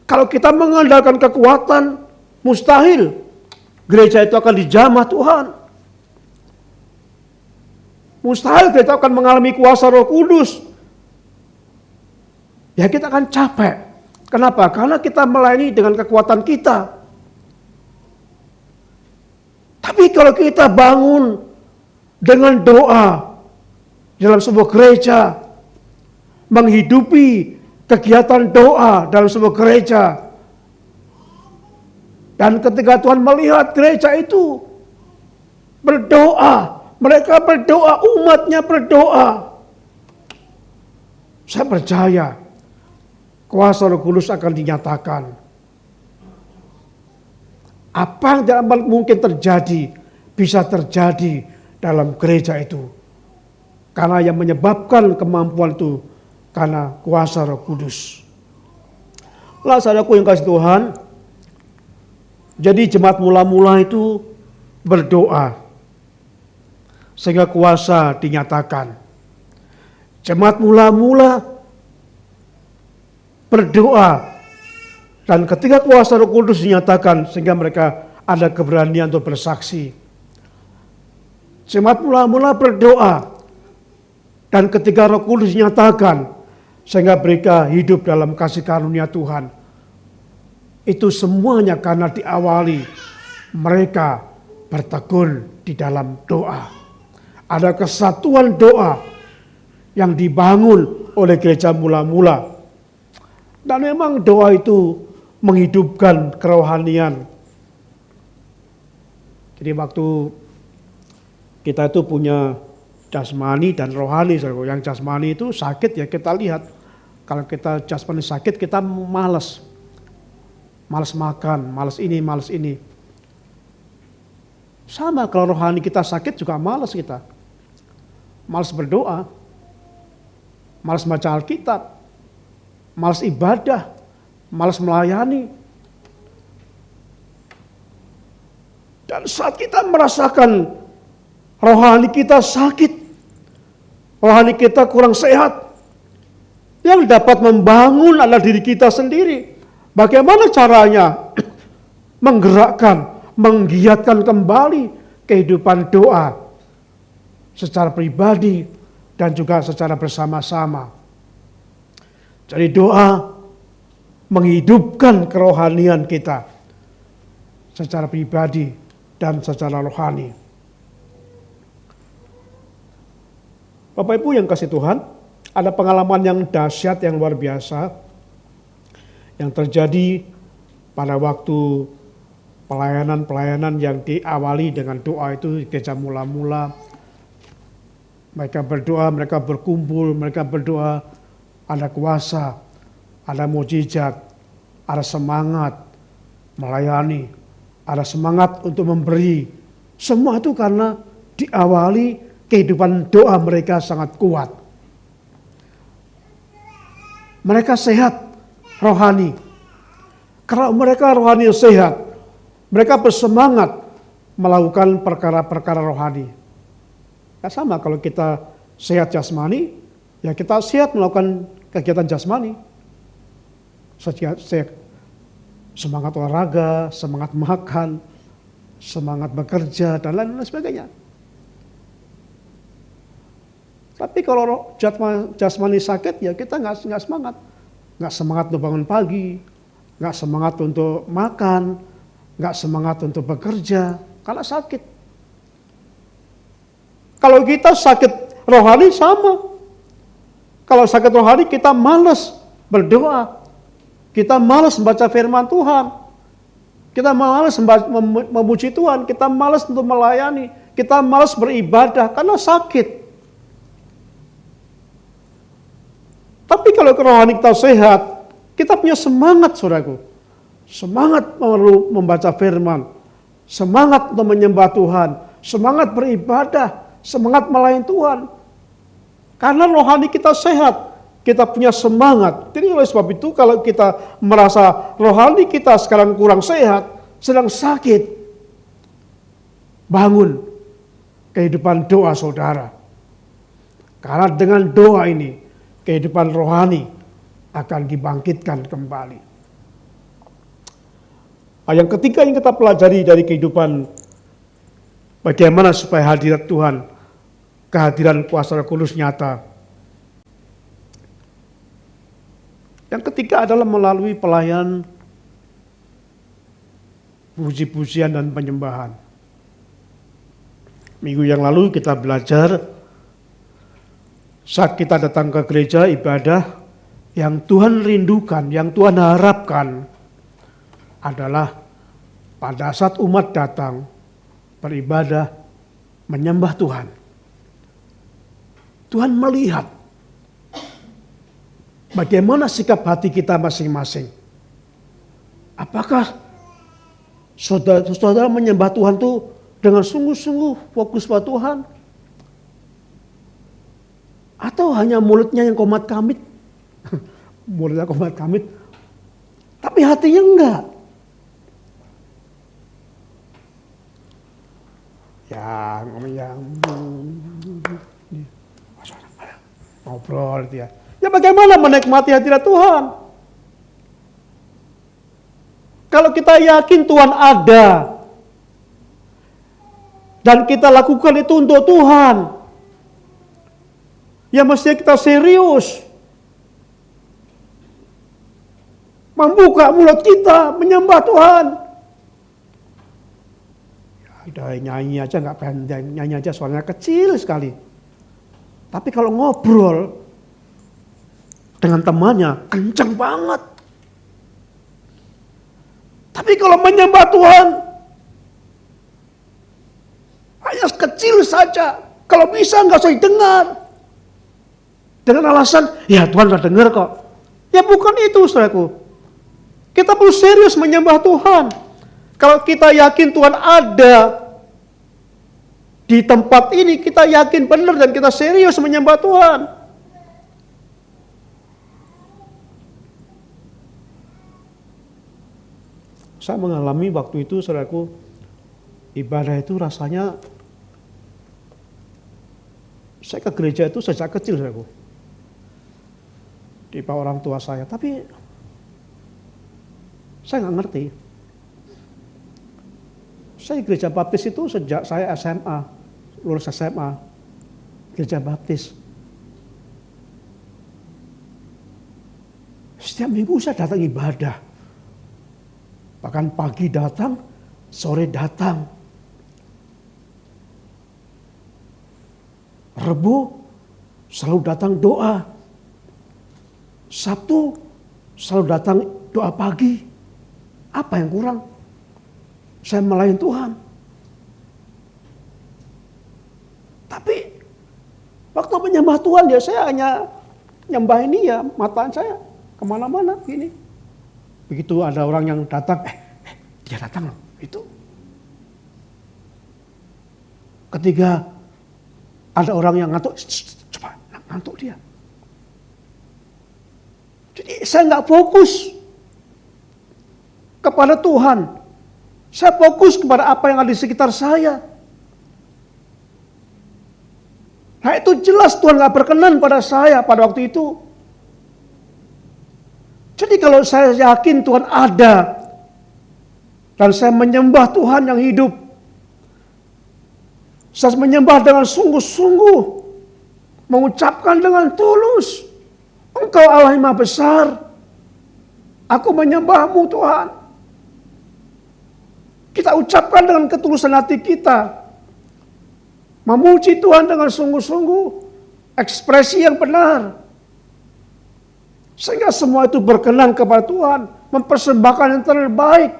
S3: Kalau kita mengandalkan kekuatan, mustahil gereja itu akan dijamah Tuhan. Mustahil kita akan mengalami kuasa Roh Kudus. Ya kita akan capek. Kenapa? Karena kita melayani dengan kekuatan kita. Tapi kalau kita bangun dengan doa dalam sebuah gereja, menghidupi kegiatan doa dalam sebuah gereja, dan ketika Tuhan melihat gereja itu berdoa, mereka berdoa, umatnya berdoa, saya percaya kuasa Roh Kudus akan dinyatakan. Apa yang tidak mungkin terjadi, bisa terjadi dalam gereja itu. Karena yang menyebabkan kemampuan itu, karena kuasa Roh Kudus. Lah saudaraku yang kasih Tuhan, jadi jemaat mula-mula itu berdoa, sehingga kuasa dinyatakan. Jemaat mula-mula berdoa, dan ketika kuasa Roh Kudus dinyatakan, sehingga mereka ada keberanian untuk bersaksi. Jemaat mula-mula berdoa, dan ketika Roh Kudus dinyatakan, sehingga mereka hidup dalam kasih karunia Tuhan. Itu semuanya karena diawali mereka bertekun di dalam doa. Ada kesatuan doa yang dibangun oleh gereja mula-mula. Dan memang doa itu menghidupkan kerohanian. Jadi waktu kita itu punya jasmani dan rohani. Yang jasmani itu sakit ya kita lihat. Kalau kita jasmani sakit kita malas. Malas makan, malas ini, malas ini. Sama kalau rohani kita sakit juga malas kita. Malas berdoa. Malas baca Alkitab. Malas ibadah. Malas melayani. Dan saat kita merasakan rohani kita sakit, rohani kita kurang sehat, yang dapat membangun adalah diri kita sendiri. Bagaimana caranya? Menggerakkan, menggiatkan kembali kehidupan doa secara pribadi dan juga secara bersama-sama. Jadi doa menghidupkan kerohanian kita secara pribadi dan secara rohani. Bapak Ibu yang kasih Tuhan, ada pengalaman yang dahsyat yang luar biasa yang terjadi pada waktu pelayanan-pelayanan yang diawali dengan doa itu di gereja mula-mula. Mereka berdoa, mereka berkumpul, mereka berdoa, ada kuasa, ada mukjizat, ada semangat melayani, ada semangat untuk memberi. Semua itu karena diawali kehidupan doa mereka sangat kuat. Mereka sehat rohani. Karena mereka rohani sehat, mereka bersemangat melakukan perkara-perkara rohani. Ya sama kalau kita sehat jasmani, ya kita sehat melakukan kegiatan jasmani. Semangat olahraga, semangat makan, semangat bekerja, dan lain-lain sebagainya. Tapi kalau jasmani sakit, ya kita nggak semangat. Nggak semangat untuk bangun pagi, nggak semangat untuk makan, nggak semangat untuk bekerja, karena sakit. Kalau kita sakit rohani sama. Kalau sakit rohani kita malas berdoa. Kita malas membaca firman Tuhan. Kita malas memuji Tuhan. Kita malas untuk melayani. Kita malas beribadah karena sakit. Tapi kalau rohani kita sehat, kita punya semangat, saudaraku. Semangat membaca firman. Semangat untuk menyembah Tuhan. Semangat beribadah. Semangat melayani Tuhan. Karena rohani kita sehat. Kita punya semangat. Jadi oleh sebab itu kalau kita merasa rohani kita sekarang kurang sehat, sedang sakit, bangun kehidupan doa saudara. Karena dengan doa ini, kehidupan rohani akan dibangkitkan kembali. Yang ketiga yang kita pelajari dari kehidupan, bagaimana supaya hadirat Tuhan, kehadiran kuasa Roh Kudus nyata. Yang ketiga adalah melalui pelayanan puji-pujian dan penyembahan. Minggu yang lalu kita belajar saat kita datang ke gereja ibadah, yang Tuhan rindukan, yang Tuhan harapkan adalah pada saat umat datang beribadah, menyembah Tuhan. Tuhan melihat bagaimana sikap hati kita masing-masing. Apakah saudara menyembah Tuhan itu dengan sungguh-sungguh fokus pada Tuhan? Atau hanya mulutnya yang komat kamit? Mulutnya komat kamit, tapi hatinya enggak. Yang ngobrol dia. Ya bagaimana menikmati hadirat Tuhan? Kalau kita yakin Tuhan ada dan kita lakukan itu untuk Tuhan, ya mestinya kita serius. Membuka mulut kita menyembah Tuhan. Udah nyanyi aja nggak pendek, nyanyi aja suaranya kecil sekali. Tapi kalau ngobrol dengan temannya kencang banget. Tapi kalau menyembah Tuhan hanya kecil saja. Kalau bisa nggak usah didengar. Dengan alasan, ya Tuhan udah dengar kok. Ya bukan itu saudaraku. Kita perlu serius menyembah Tuhan. Kalau kita yakin Tuhan ada di tempat ini, kita yakin benar dan kita serius menyembah Tuhan. Saya mengalami waktu itu, saudaraku, ibadah itu rasanya, saya ke gereja itu sejak kecil, saudaraku. Di bawah orang tua saya, tapi saya nggak ngerti. Saya gereja baptis itu sejak saya SMA, lulus SMA, gereja baptis. Setiap minggu saya datang ibadah. Bahkan pagi datang, sore datang. Rebu selalu datang doa. Sabtu selalu datang doa pagi. Apa yang kurang? Saya melayani Tuhan. Tapi waktu menyembah Tuhan ya saya hanya nyembah ini ya, mataan saya kemana-mana gini. Begitu ada orang yang datang, dia datang loh, itu. Ketika ada orang yang ngantuk, coba ngantuk dia. Jadi saya nggak fokus kepada Tuhan. Saya fokus kepada apa yang ada di sekitar saya. Nah itu jelas Tuhan gak berkenan pada saya pada waktu itu. Jadi kalau saya yakin Tuhan ada, dan saya menyembah Tuhan yang hidup, saya menyembah dengan sungguh-sungguh, mengucapkan dengan tulus, Engkau Allah yang Maha Besar, aku menyembahmu Tuhan. Kita ucapkan dengan ketulusan hati kita. Memuji Tuhan dengan sungguh-sungguh. Ekspresi yang benar. Sehingga semua itu berkenan kepada Tuhan. Mempersembahkan yang terbaik.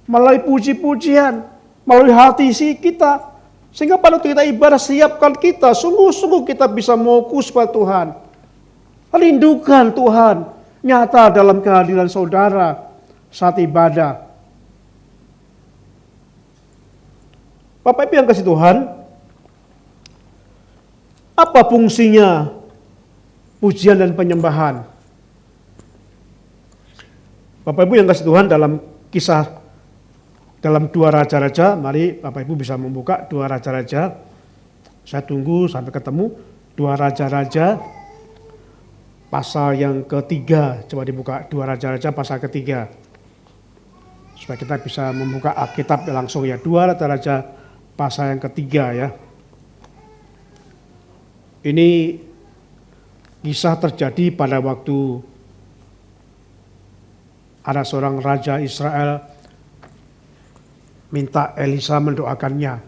S3: Melalui puji-pujian. Melalui hati isi kita. Sehingga pada waktu kita ibadah, siapkan kita. Sungguh-sungguh kita bisa fokus pada Tuhan. Rindukan Tuhan. Nyata dalam kehadiran saudara saat ibadah. Bapak Ibu yang kasih Tuhan, apa fungsinya pujian dan penyembahan? Bapak Ibu yang kasih Tuhan, dalam kisah dalam 2 Raja-Raja, mari Bapak Ibu bisa membuka 2 Raja-Raja. Saya tunggu sampai ketemu 2 Raja-Raja pasal yang ketiga. Coba dibuka 2 Raja-Raja pasal ketiga. Supaya kita bisa membuka Alkitab langsung ya. 2 Raja-Raja pasal yang ketiga ya. Ini kisah terjadi pada waktu ada seorang raja Israel minta Elisa mendoakannya.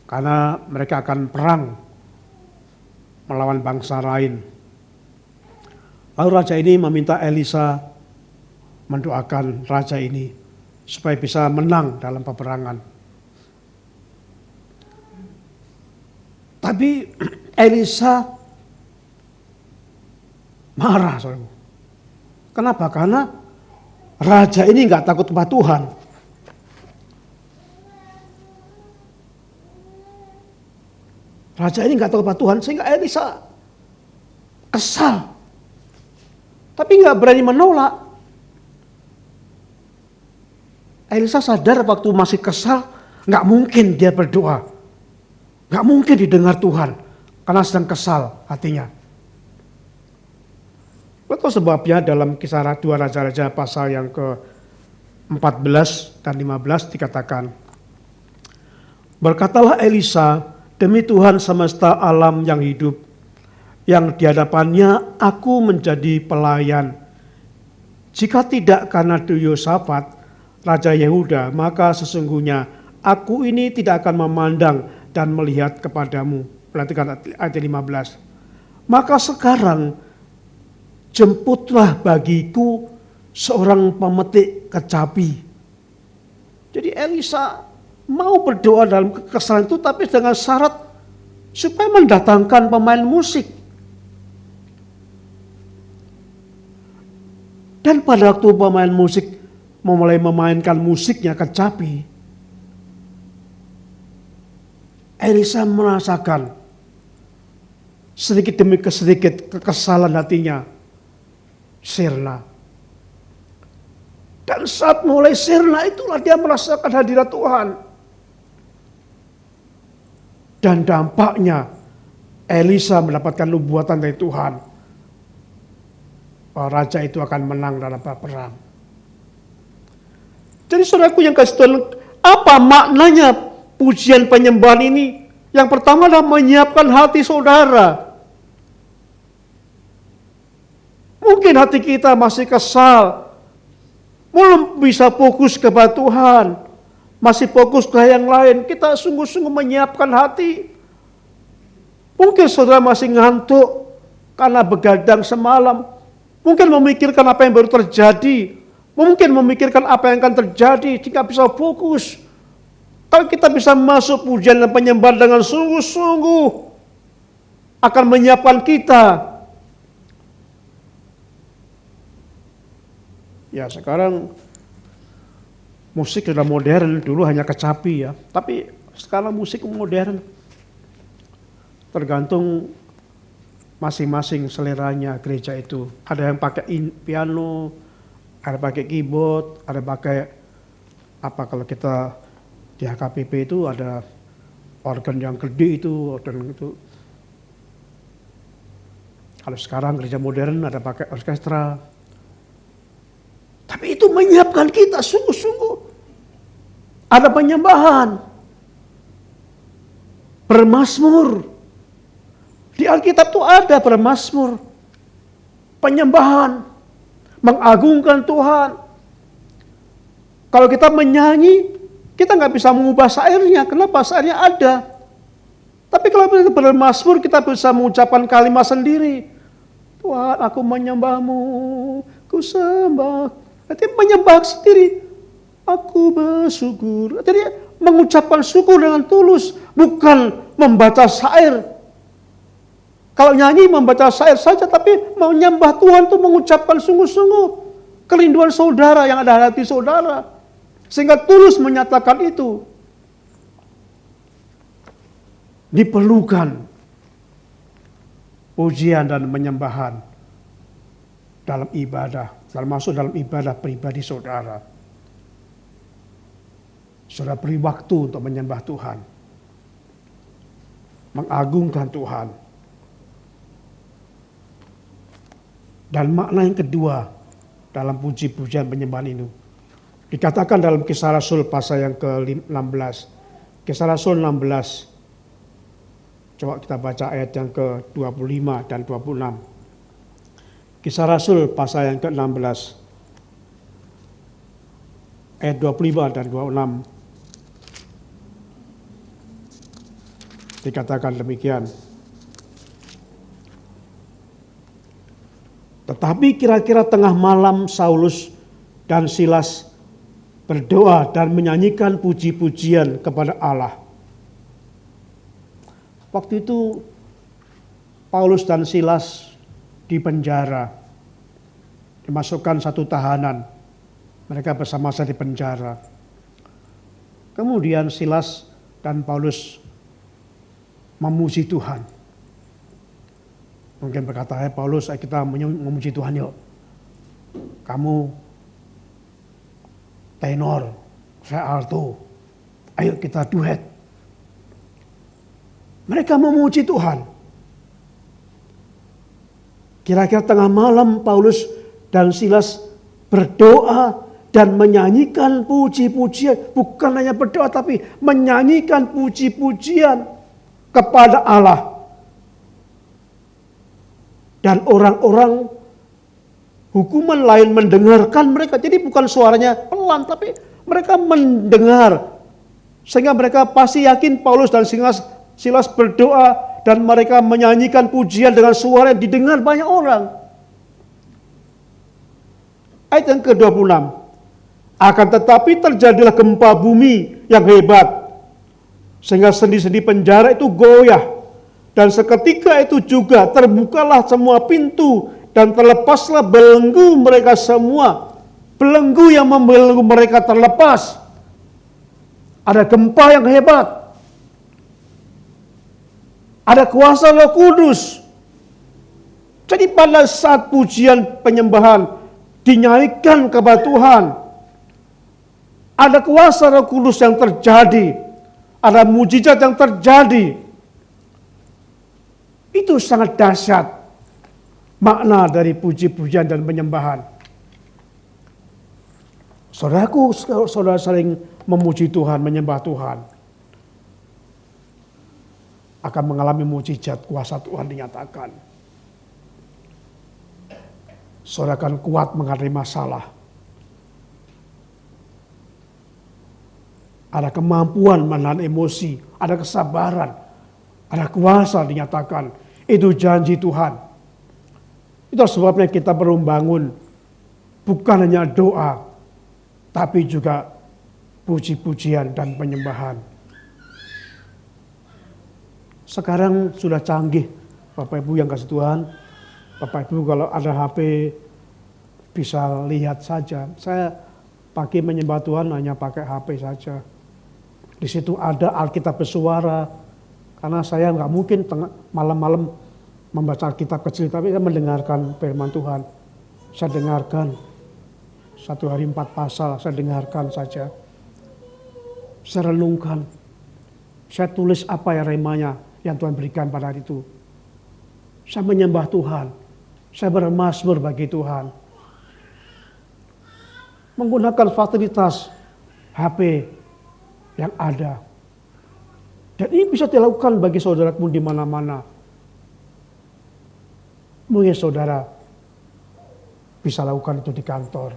S3: karena mereka akan perang melawan bangsa lain. Lalu raja ini meminta Elisa mendoakan raja ini supaya bisa menang dalam peperangan. Tapi Elisa marah, saudara. Kenapa? Karena raja ini nggak takut kepada Tuhan. Raja ini nggak takut kepada Tuhan, sehingga Elisa kesal. Tapi nggak berani menolak. Elisa sadar waktu masih kesal, nggak mungkin dia berdoa. Nggak mungkin didengar Tuhan, karena sedang kesal hatinya. Betul sebabnya dalam Kisah 2 Raja-Raja pasal yang ke-14 dan 15 dikatakan, berkatalah Elisa, demi Tuhan semesta alam yang hidup, yang di hadapannya aku menjadi pelayan. Jika tidak karena Yehosafat, Raja Yehuda, maka sesungguhnya aku ini tidak akan memandang dan melihat kepadamu. Perhatikan ayat 15. Maka sekarang jemputlah bagiku seorang pemetik kecapi. Jadi Elisa mau berdoa dalam kekesalan itu, tapi dengan syarat supaya mendatangkan pemain musik. Dan pada waktu pemain musik memulai memainkan musiknya kecapi, Elisa merasakan sedikit demi sedikit kekesalan hatinya sirna. Dan saat mulai sirna itulah dia merasakan hadirat Tuhan. Dan dampaknya Elisa mendapatkan nubuatan dari Tuhan bahwa raja itu akan menang dalam perang. Jadi saudaraku yang kasih Tuhan, apa maknanya pujian penyembahan ini? Yang pertama adalah menyiapkan hati saudara. Mungkin hati kita masih kesal, belum bisa fokus kepada Tuhan, masih fokus ke yang lain. Kita sungguh-sungguh menyiapkan hati. Mungkin saudara masih ngantuk karena begadang semalam. Mungkin memikirkan apa yang baru terjadi. Mungkin memikirkan apa yang akan terjadi, tidak bisa fokus. Kalau kita bisa masuk pujian dan penyembahan dengan sungguh-sungguh, akan menyiapkan kita. Ya sekarang musik sudah modern, dulu hanya kecapi ya. Tapi sekarang musik modern. Tergantung masing-masing seleranya gereja itu. Ada yang pakai piano, ada pakai keyboard, ada pakai apa kalau kita di HKBP itu ada organ yang gede itu, organ itu. Kalau sekarang gereja modern ada pakai orkestra. Tapi itu menyiapkan kita sungguh-sungguh. Ada penyembahan, bermazmur. Di Alkitab itu ada bermazmur, penyembahan, mengagungkan Tuhan. Kalau kita menyanyi, kita nggak bisa mengubah syairnya. Kenapa? Syairnya ada. Tapi kalau kita bermazmur, kita bisa mengucapkan kalimat sendiri. Tuhan, aku menyembahmu, ku sembah. Nanti menyembah sendiri. Aku bersyukur. Jadi mengucapkan syukur dengan tulus, bukan membaca syair. Kalau nyanyi membaca syair saja, tapi menyembah Tuhan itu mengucapkan sungguh-sungguh kerinduan saudara yang ada di hati saudara. Sehingga tulus menyatakan itu. Diperlukan pujian dan penyembahan dalam ibadah, termasuk dalam ibadah pribadi saudara. Saudara beri waktu untuk menyembah Tuhan, mengagungkan Tuhan. Dan makna yang kedua dalam puji-pujian penyembahan ini dikatakan dalam Kisah Rasul pasal yang ke-16. Kisah Rasul 16. Coba kita baca ayat yang ke-25 dan 26. Kisah Rasul pasal yang ke-16. Ayat 25 dan 26. dikatakan demikian. Tetapi kira-kira tengah malam Saulus dan Silas berdoa dan menyanyikan puji-pujian kepada Allah. Waktu itu Paulus dan Silas di penjara, dimasukkan satu tahanan, mereka bersama-sama di penjara. Kemudian Silas dan Paulus memuji Tuhan. Mungkin berkata, "Hai Paulus, ayo kita memuji Tuhan yuk. Kamu tenor, saya alto. Ayo kita duet." Mereka memuji Tuhan. Kira-kira tengah malam Paulus dan Silas berdoa dan menyanyikan puji-pujian. Bukan hanya berdoa tapi menyanyikan puji-pujian kepada Allah. Dan orang-orang hukuman lain mendengarkan mereka. Jadi bukan suaranya pelan tapi mereka mendengar. Sehingga mereka pasti yakin Paulus dan Silas berdoa dan mereka menyanyikan pujian dengan suara yang didengar banyak orang. Ayat yang ke-26. Akan tetapi terjadilah gempa bumi yang hebat. Sehingga sendi-sendi penjara itu goyah. Dan seketika itu juga terbukalah semua pintu. Dan terlepaslah belenggu mereka semua. Belenggu yang membelenggu mereka terlepas. Ada gempa yang hebat. Ada kuasa Roh Kudus. Jadi pada saat pujian penyembahan dinyanyikan kepada Tuhan, ada kuasa Roh Kudus yang terjadi, ada mujizat yang terjadi. Itu sangat dahsyat makna dari puji-pujian dan penyembahan. Saudaraku, saudara saling memuji Tuhan, menyembah Tuhan, akan mengalami mujizat, kuasa Tuhan dinyatakan. Saudara akan kuat menghadapi masalah. Ada kemampuan menahan emosi, ada kesabaran, ada kuasa dinyatakan. Itu janji Tuhan. Itu sebabnya kita perlu membangun bukan hanya doa, tapi juga puji-pujian dan penyembahan. Sekarang sudah canggih, Bapak Ibu yang kasih Tuhan. Bapak Ibu kalau ada HP bisa lihat saja. Saya pakai menyembah Tuhan hanya pakai HP saja. Di situ ada Alkitab bersuara. Karena saya nggak mungkin malam-malam membaca Alkitab kecil, tapi saya mendengarkan firman Tuhan. Saya dengarkan 1 hari 4 pasal, saya dengarkan saja. Saya renungkan. Saya tulis apa ya remanya yang Tuhan berikan pada hari itu. Saya menyembah Tuhan. Saya bermazmur bagi Tuhan. Menggunakan fasilitas HP yang ada. Dan ini bisa dilakukan bagi saudaraku di mana-mana. Mungkin saudara bisa lakukan itu di kantor.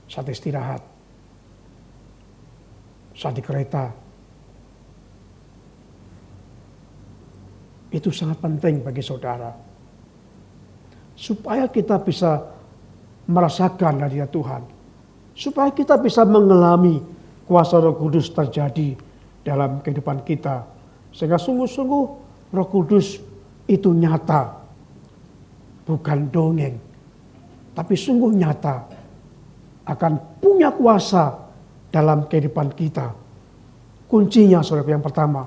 S3: Saat istirahat. Saat di kereta. Itu sangat penting bagi saudara. Supaya kita bisa merasakan hadirat Tuhan. Supaya kita bisa mengalami kuasa Roh Kudus terjadi dalam kehidupan kita. Sehingga sungguh-sungguh Roh Kudus itu nyata. Bukan dongeng. Tapi sungguh nyata. Akan punya kuasa dalam kehidupan kita. Kuncinya saudara yang pertama.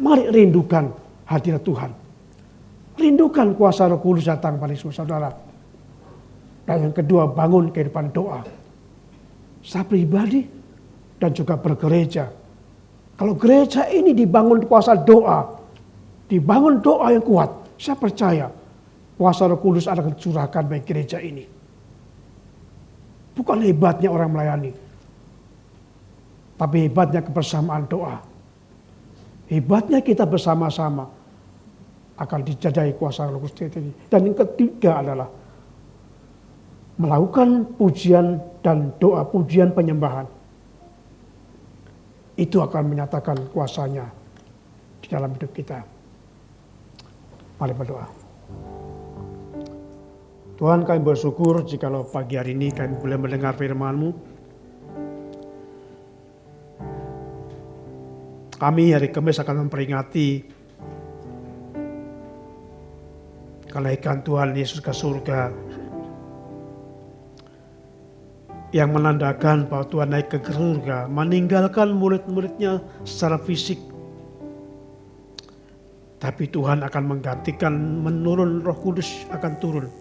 S3: Mari rindukan hadirat Tuhan. Rindukan kuasa Roh Kudus datang pada saudara. Dan yang kedua, bangun kehidupan doa. Saya pribadi dan juga bergereja. Kalau gereja ini dibangun kuasa doa, dibangun doa yang kuat, saya percaya kuasa Roh Kudus akan curahkan bagi gereja ini. Bukan hebatnya orang melayani, tapi hebatnya kebersamaan doa. Hebatnya kita bersama-sama akan dijajai kuasa Roh Kudus ini. Dan yang ketiga adalah melakukan pujian dan doa, pujian penyembahan. Itu akan menyatakan kuasanya di dalam hidup kita. Mari berdoa. Tuhan, kami bersyukur jikalau pagi hari ini kami boleh mendengar firman-Mu. Kami hari Kamis akan memperingati kenaikan Tuhan Yesus ke surga, yang menandakan bahwa Tuhan naik ke surga, meninggalkan murid-muridnya secara fisik. Tapi Tuhan akan menggantikan, menurun, Roh Kudus akan turun,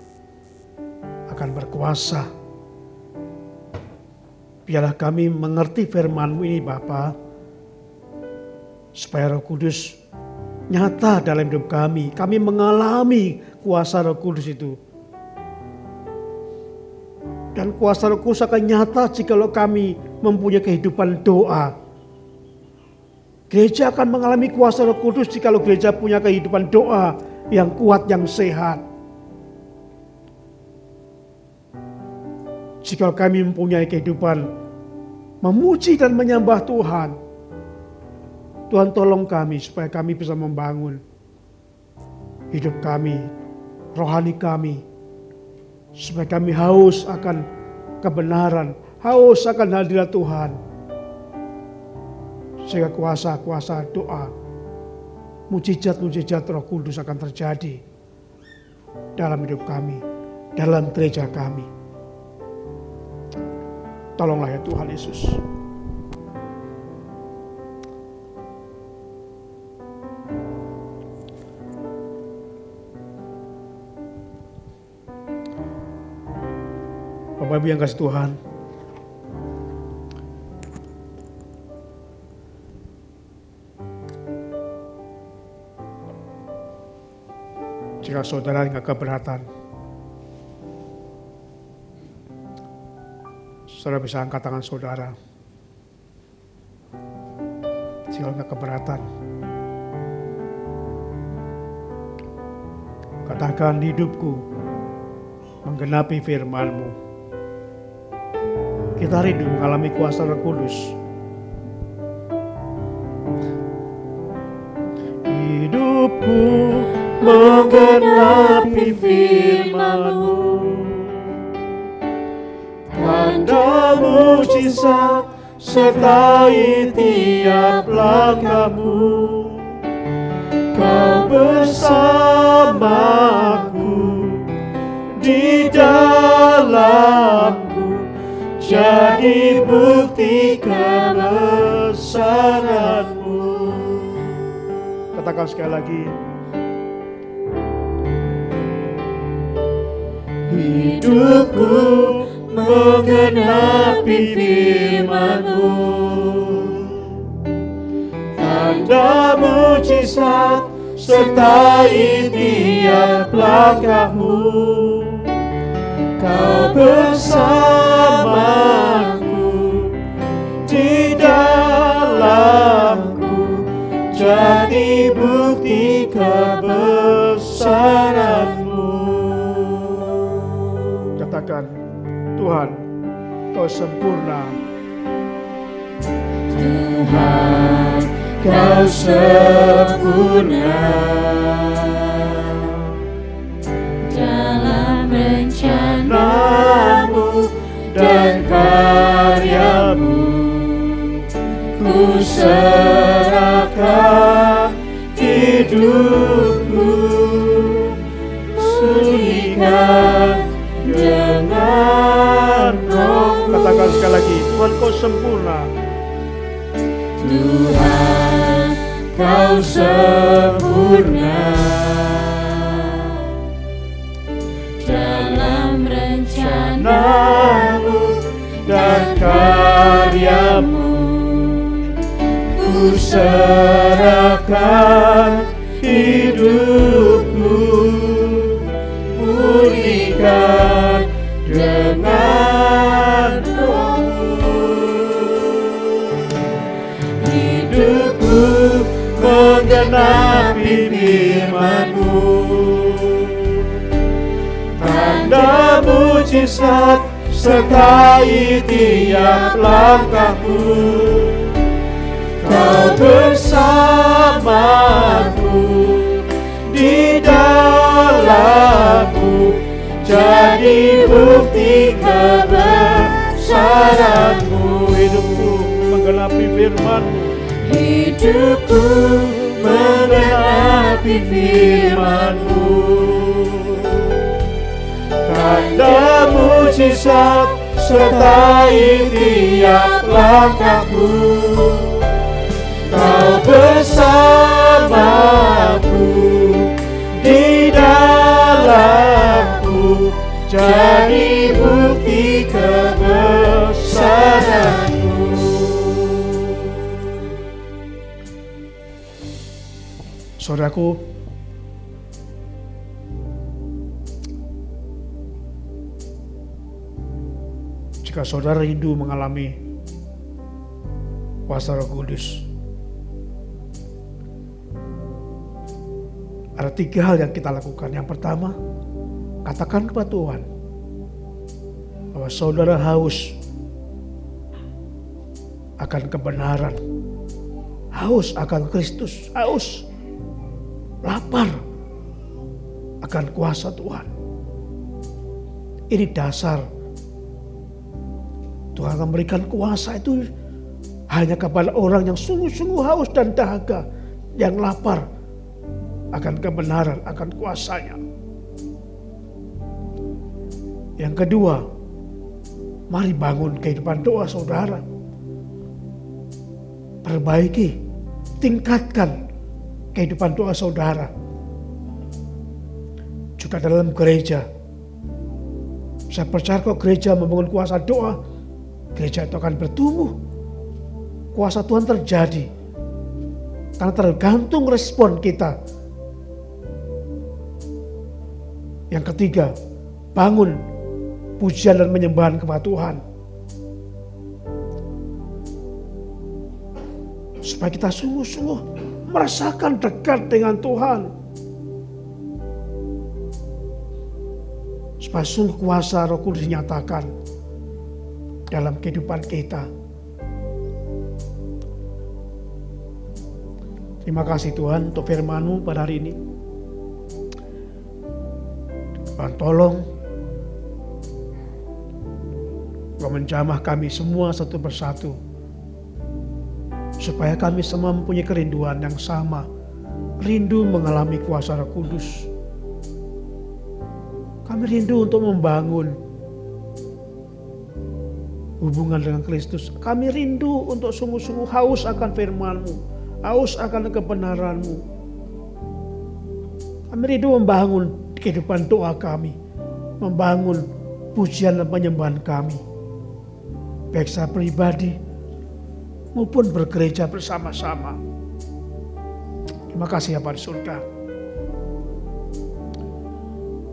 S3: akan berkuasa. Biarlah kami mengerti firman-Mu ini Bapa, supaya Roh Kudus nyata dalam hidup kami. Kami mengalami kuasa Roh Kudus itu. Dan kuasa Roh Kudus akan nyata jikalau kami mempunyai kehidupan doa. Gereja akan mengalami kuasa Roh Kudus jikalau gereja punya kehidupan doa yang kuat, yang sehat. Jikalau kami mempunyai kehidupan memuji dan menyembah Tuhan, Tuhan tolong kami supaya kami bisa membangun hidup kami, rohani kami, supaya kami haus akan kebenaran, haus akan hadirat Tuhan. Sehingga kuasa-kuasa doa, mujizat-mujizat Roh Kudus akan terjadi dalam hidup kami, dalam gereja kami. Tolonglah ya Tuhan Yesus. Bapak Ibu yang kasih Tuhan, jika saudara nggak keberatan, saudara bisa angkat tangan saudara. Jika nggak keberatan, katakan, hidupku menggenapi firman-Mu. Kita rindu mengalami kuasa Roh Kudus. Hidupku menggenapi firman-Mu, tanda mujizat sertai tiap langkahmu. Kau bersamaku di dalamku, jadi bukti kebesaran-Mu. Katakan sekali lagi. Hidupku menggenapi firman-Mu, tanda mujizat sertai tiap langkahmu. Kau bersamaku di dalamku, jadi bukti kebesaran-Mu. Katakan, Tuhan, Kau sempurna.
S2: Tuhan, Kau sempurna dalam rencana-Mu dan karya-Mu. Ku serahkan hidupku, sucikan dengan Roh-Mu.
S3: Katakan sekali lagi, Tuhan Kau sempurna.
S2: Tuhan, Kau sempurna dalam rencana-Mu dan karya-Mu. Ku serahkan hidupku, murnikan dengan Roh-Mu. Hidupku menggenapi firman-Mu, tanda mujizat sertai tiap langkahku. Kau bersama jadi bukti kebesaran-Mu.
S3: Hidupku menggenapi firman-Mu.
S2: Hidupku menggenapi firman-Mu. Tanda mujizat sertai tiap langkahku. Kau bersamaku di dalamku, jadi bukti kebesaran-Mu.
S3: Saudaraku, jika saudara rindu mengalami kuasa Roh Kudus, ada 3 hal yang kita lakukan. Yang pertama, katakan kepada Tuhan bahwa saudara haus akan kebenaran, haus akan Kristus, haus, lapar akan kuasa Tuhan. Ini dasar. Tuhan akan memberikan kuasa itu hanya kepada orang yang sungguh-sungguh haus dan dahaga, yang lapar akan kebenaran, akan kuasanya. Yang kedua, mari bangun kehidupan doa saudara. Perbaiki, tingkatkan kehidupan doa saudara. Juga dalam gereja. Saya percaya kalau gereja membangun kuasa doa, gereja itu akan bertumbuh. Kuasa Tuhan terjadi. Karena tergantung respon kita. Yang ketiga, bangun pujian dan penyembahan kepada Tuhan. Supaya kita sungguh-sungguh merasakan dekat dengan Tuhan. Supaya sungguh kuasa Roh Kudus dinyatakan dalam kehidupan kita. Terima kasih Tuhan untuk firman-Mu pada hari ini. Tuhan tolong Kau menjamah kami semua satu persatu, supaya kami semua mempunyai kerinduan yang sama, rindu mengalami kuasa Roh Kudus. Kami rindu untuk membangun hubungan dengan Kristus. Kami rindu untuk sungguh-sungguh haus akan firman-Mu, haus akan kebenaran-Mu. Kami rindu membangun kehidupan doa kami, membangun pujian dan penyembahan kami, baik secara pribadi maupun bergereja bersama-sama. Terima kasih ya Bapa di surga.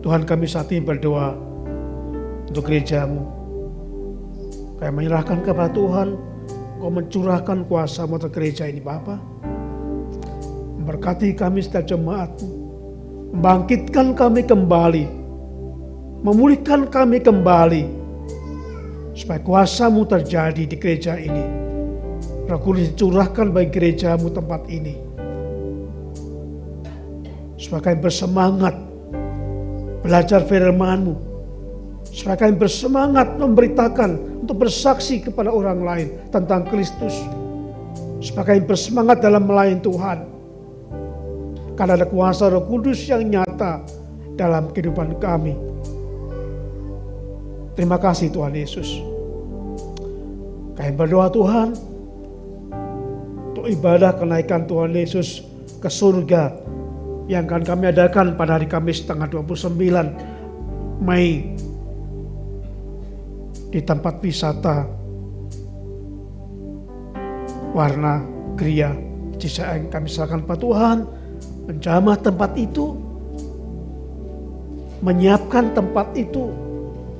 S3: Tuhan, kami saat ini berdoa untuk gereja-Mu. Kami menyerahkan kepada Tuhan, Kau mencurahkan kuasa-Mu atas gereja ini Bapa. Memberkati kami setiap jemaat-Mu, membangkitkan kami kembali, memulihkan kami kembali, supaya kuasa-Mu terjadi di gereja ini. Roh Kudus dicurahkan bagi gereja-Mu tempat ini, supaya kami bersemangat belajar firman-Mu, supaya kami bersemangat memberitakan untuk bersaksi kepada orang lain tentang Kristus, supaya kami bersemangat dalam melayani Tuhan, karena ada kuasa Roh Kudus yang nyata dalam kehidupan kami. Terima kasih Tuhan Yesus. Kami berdoa Tuhan untuk ibadah kenaikan Tuhan Yesus ke surga yang akan kami adakan pada hari Kamis tanggal 29 Mei di tempat wisata Warna Gria Cisaeng. Kami serahkan pada Tuhan menjamah tempat itu, menyiapkan tempat itu,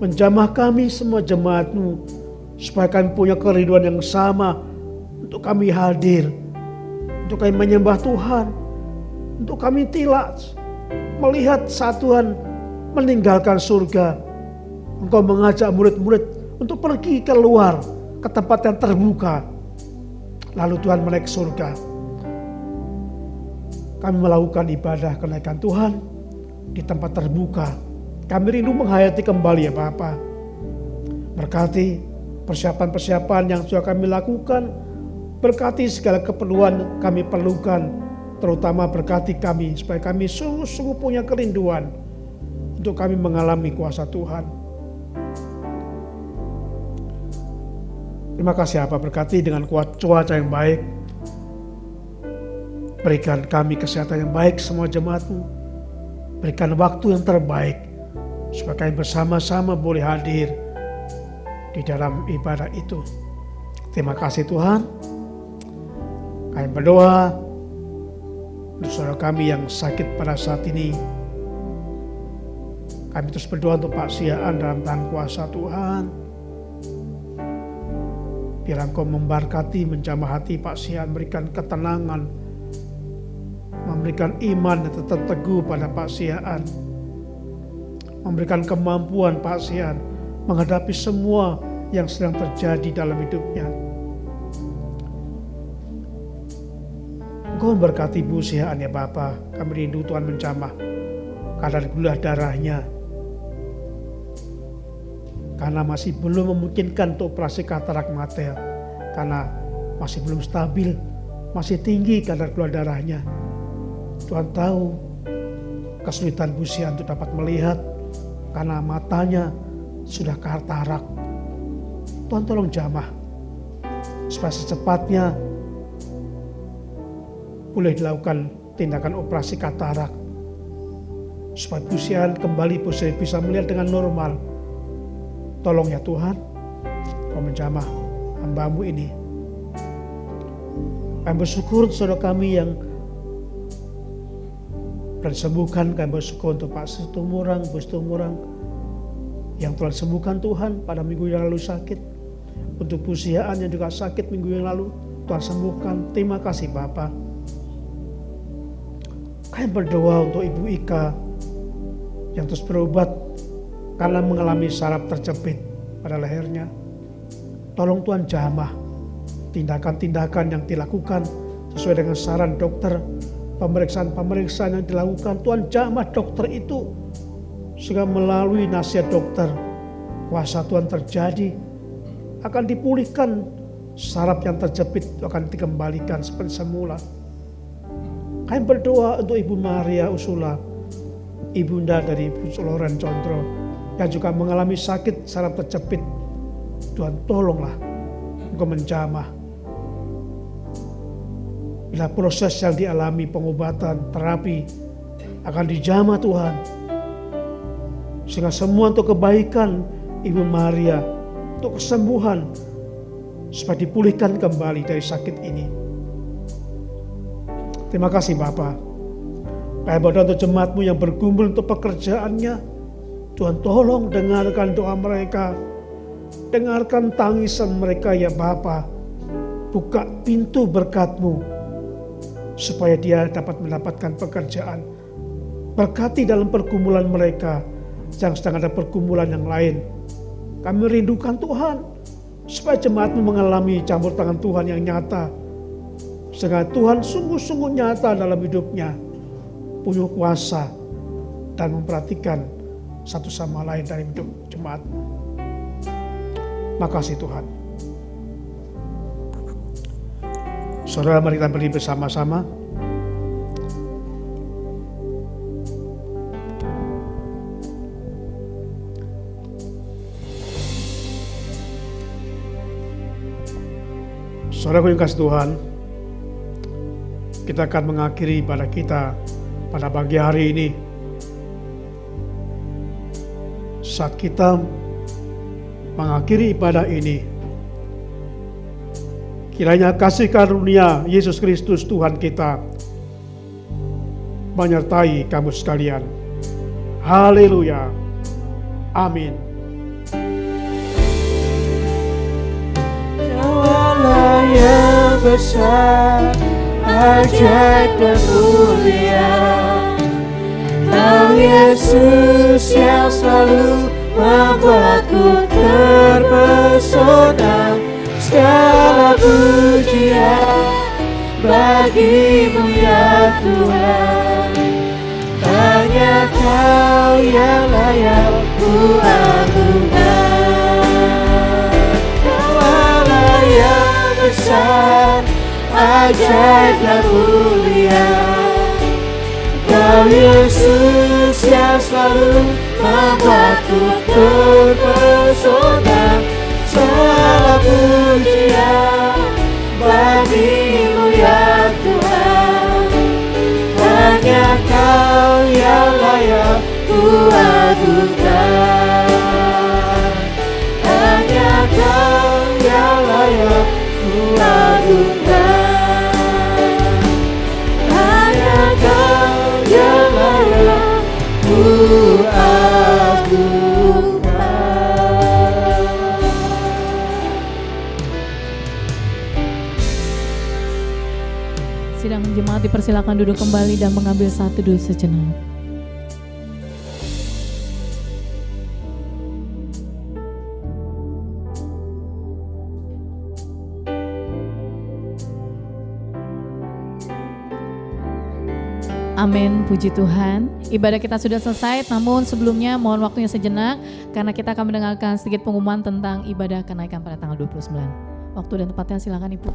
S3: menjamah kami semua jemaat-Mu, supaya kami punya kerinduan yang sama untuk kami hadir, untuk kami menyembah Tuhan, untuk kami tilak melihat saat Tuhan meninggalkan surga, Engkau mengajak murid-murid untuk pergi keluar ke tempat yang terbuka, lalu Tuhan menaik ke surga. Kami melakukan ibadah kenaikan Tuhan di tempat terbuka, Kami rindu menghayati kembali ya Bapa. Berkati persiapan-persiapan yang sudah kami lakukan. Berkati segala keperluan kami perlukan. Terutama berkati kami supaya kami sungguh-sungguh punya kerinduan untuk kami mengalami kuasa Tuhan. Terima kasih Bapa, berkati dengan cuaca yang baik. Berikan kami kesehatan yang baik semua jemaat-Mu. Berikan waktu yang terbaik supaya kami bersama-sama boleh hadir di dalam ibadah itu. Terima kasih Tuhan. Kami berdoa untuk saudara kami yang sakit pada saat ini. Kami terus berdoa untuk Pak Siaan dalam tangan kuasa Tuhan. Biar Engkau memberkati, menjamah hati Pak Siaan, memberikan ketenangan, memberikan iman yang tetap teguh pada Pak Siaan, memberikan kemampuan Pak Siaan menghadapi semua yang sedang terjadi dalam hidupnya. Engkau memberkati Bu Siaan ya Bapa. Kami rindu Tuhan menjamah kadar gula darahnya, karena masih belum memungkinkan untuk operasi katarak mata, karena masih belum stabil, masih tinggi kadar gula darahnya. Tuhan tahu kesulitan Bu Siaan untuk dapat melihat karena matanya sudah katarak. Tuhan tolong jamah supaya secepatnya boleh dilakukan tindakan operasi katarak, supaya Bu Siaan kembali bisa melihat dengan normal. Tolong ya Tuhan, Kau menjamah hamba-Mu ini. Kami bersyukur saudara kami yang telah disembuhkan. Kami bersyukur untuk Pak Situmorang, Bu Situmorang yang telah disembuhkan Tuhan pada minggu yang lalu sakit. Untuk Bu Siaan yang juga sakit minggu yang lalu, Tuhan sembuhkan. Terima kasih Bapa. Kami berdoa untuk Ibu Ika yang terus berobat karena mengalami saraf terjepit pada lehernya. Tolong Tuhan jamah tindakan-tindakan yang dilakukan sesuai dengan saran dokter, pemeriksaan-pemeriksaan yang dilakukan. Tuhan jamah dokter itu sehingga melalui nasihat dokter kuasa Tuhan terjadi, akan dipulihkan saraf yang terjepit, akan dikembalikan seperti semula. Kami berdoa untuk Ibu Maria Usula, ibunda dari Ibu Loren Condro yang juga mengalami sakit saraf terjepit. Tuhan tolonglah Engkau menjamah. Bila proses yang dialami pengobatan, terapi akan dijamah Tuhan, sehingga semua untuk kebaikan Ibu Maria, untuk kesembuhan, supaya dipulihkan kembali dari sakit ini. Terima kasih Bapa. Kami berdoa untuk jemaat-Mu yang bergumul untuk pekerjaannya. Tuhan tolong dengarkan doa mereka. Dengarkan tangisan mereka ya Bapa. Buka pintu berkat-Mu supaya dia dapat mendapatkan pekerjaan. Berkati dalam pergumulan mereka yang sedang ada pergumulan yang lain. Kami rindukan Tuhan supaya jemaat-Mu mengalami campur tangan Tuhan yang nyata, sehingga Tuhan sungguh-sungguh nyata dalam hidupnya, punya kuasa dan memperhatikan satu sama lain dari hidup jemaat. Makasih Tuhan. Saudara, mari kita berdiri bersama-sama. Saudara yang kasih Tuhan, kita akan mengakhiri ibadah kita pada pagi hari ini. Saat kita mengakhiri ibadah ini, kiranya kasih karunia Yesus Kristus Tuhan kita menyertai kamu sekalian. Haleluya. Amin.
S2: Allah yang besar, ajaib dan mulia, Kau Yesus yang selalu membuatku terpesona. Segala pujian bagimu ya Tuhan, hanya Kau yang layak ku agungkan. Kau Allah yang besar, ajaib dan mulia. Kau Yesus yang selalu membuatku terpesona. Segala pujian bagimu ya Tuhan. Hanya Kau yang layak ku agungkan. Hanya Kau yang layak ku agungkan. Hanya Kau yang layak ku agungkan.
S1: Sidang jemaat dipersilakan duduk kembali dan mengambil saat teduh sejenak. Amin, puji Tuhan. Ibadah kita sudah selesai, namun sebelumnya mohon waktunya sejenak karena kita akan mendengarkan sedikit pengumuman tentang ibadah kenaikan pada tanggal 29. Waktu dan tempatnya silakan Ibu.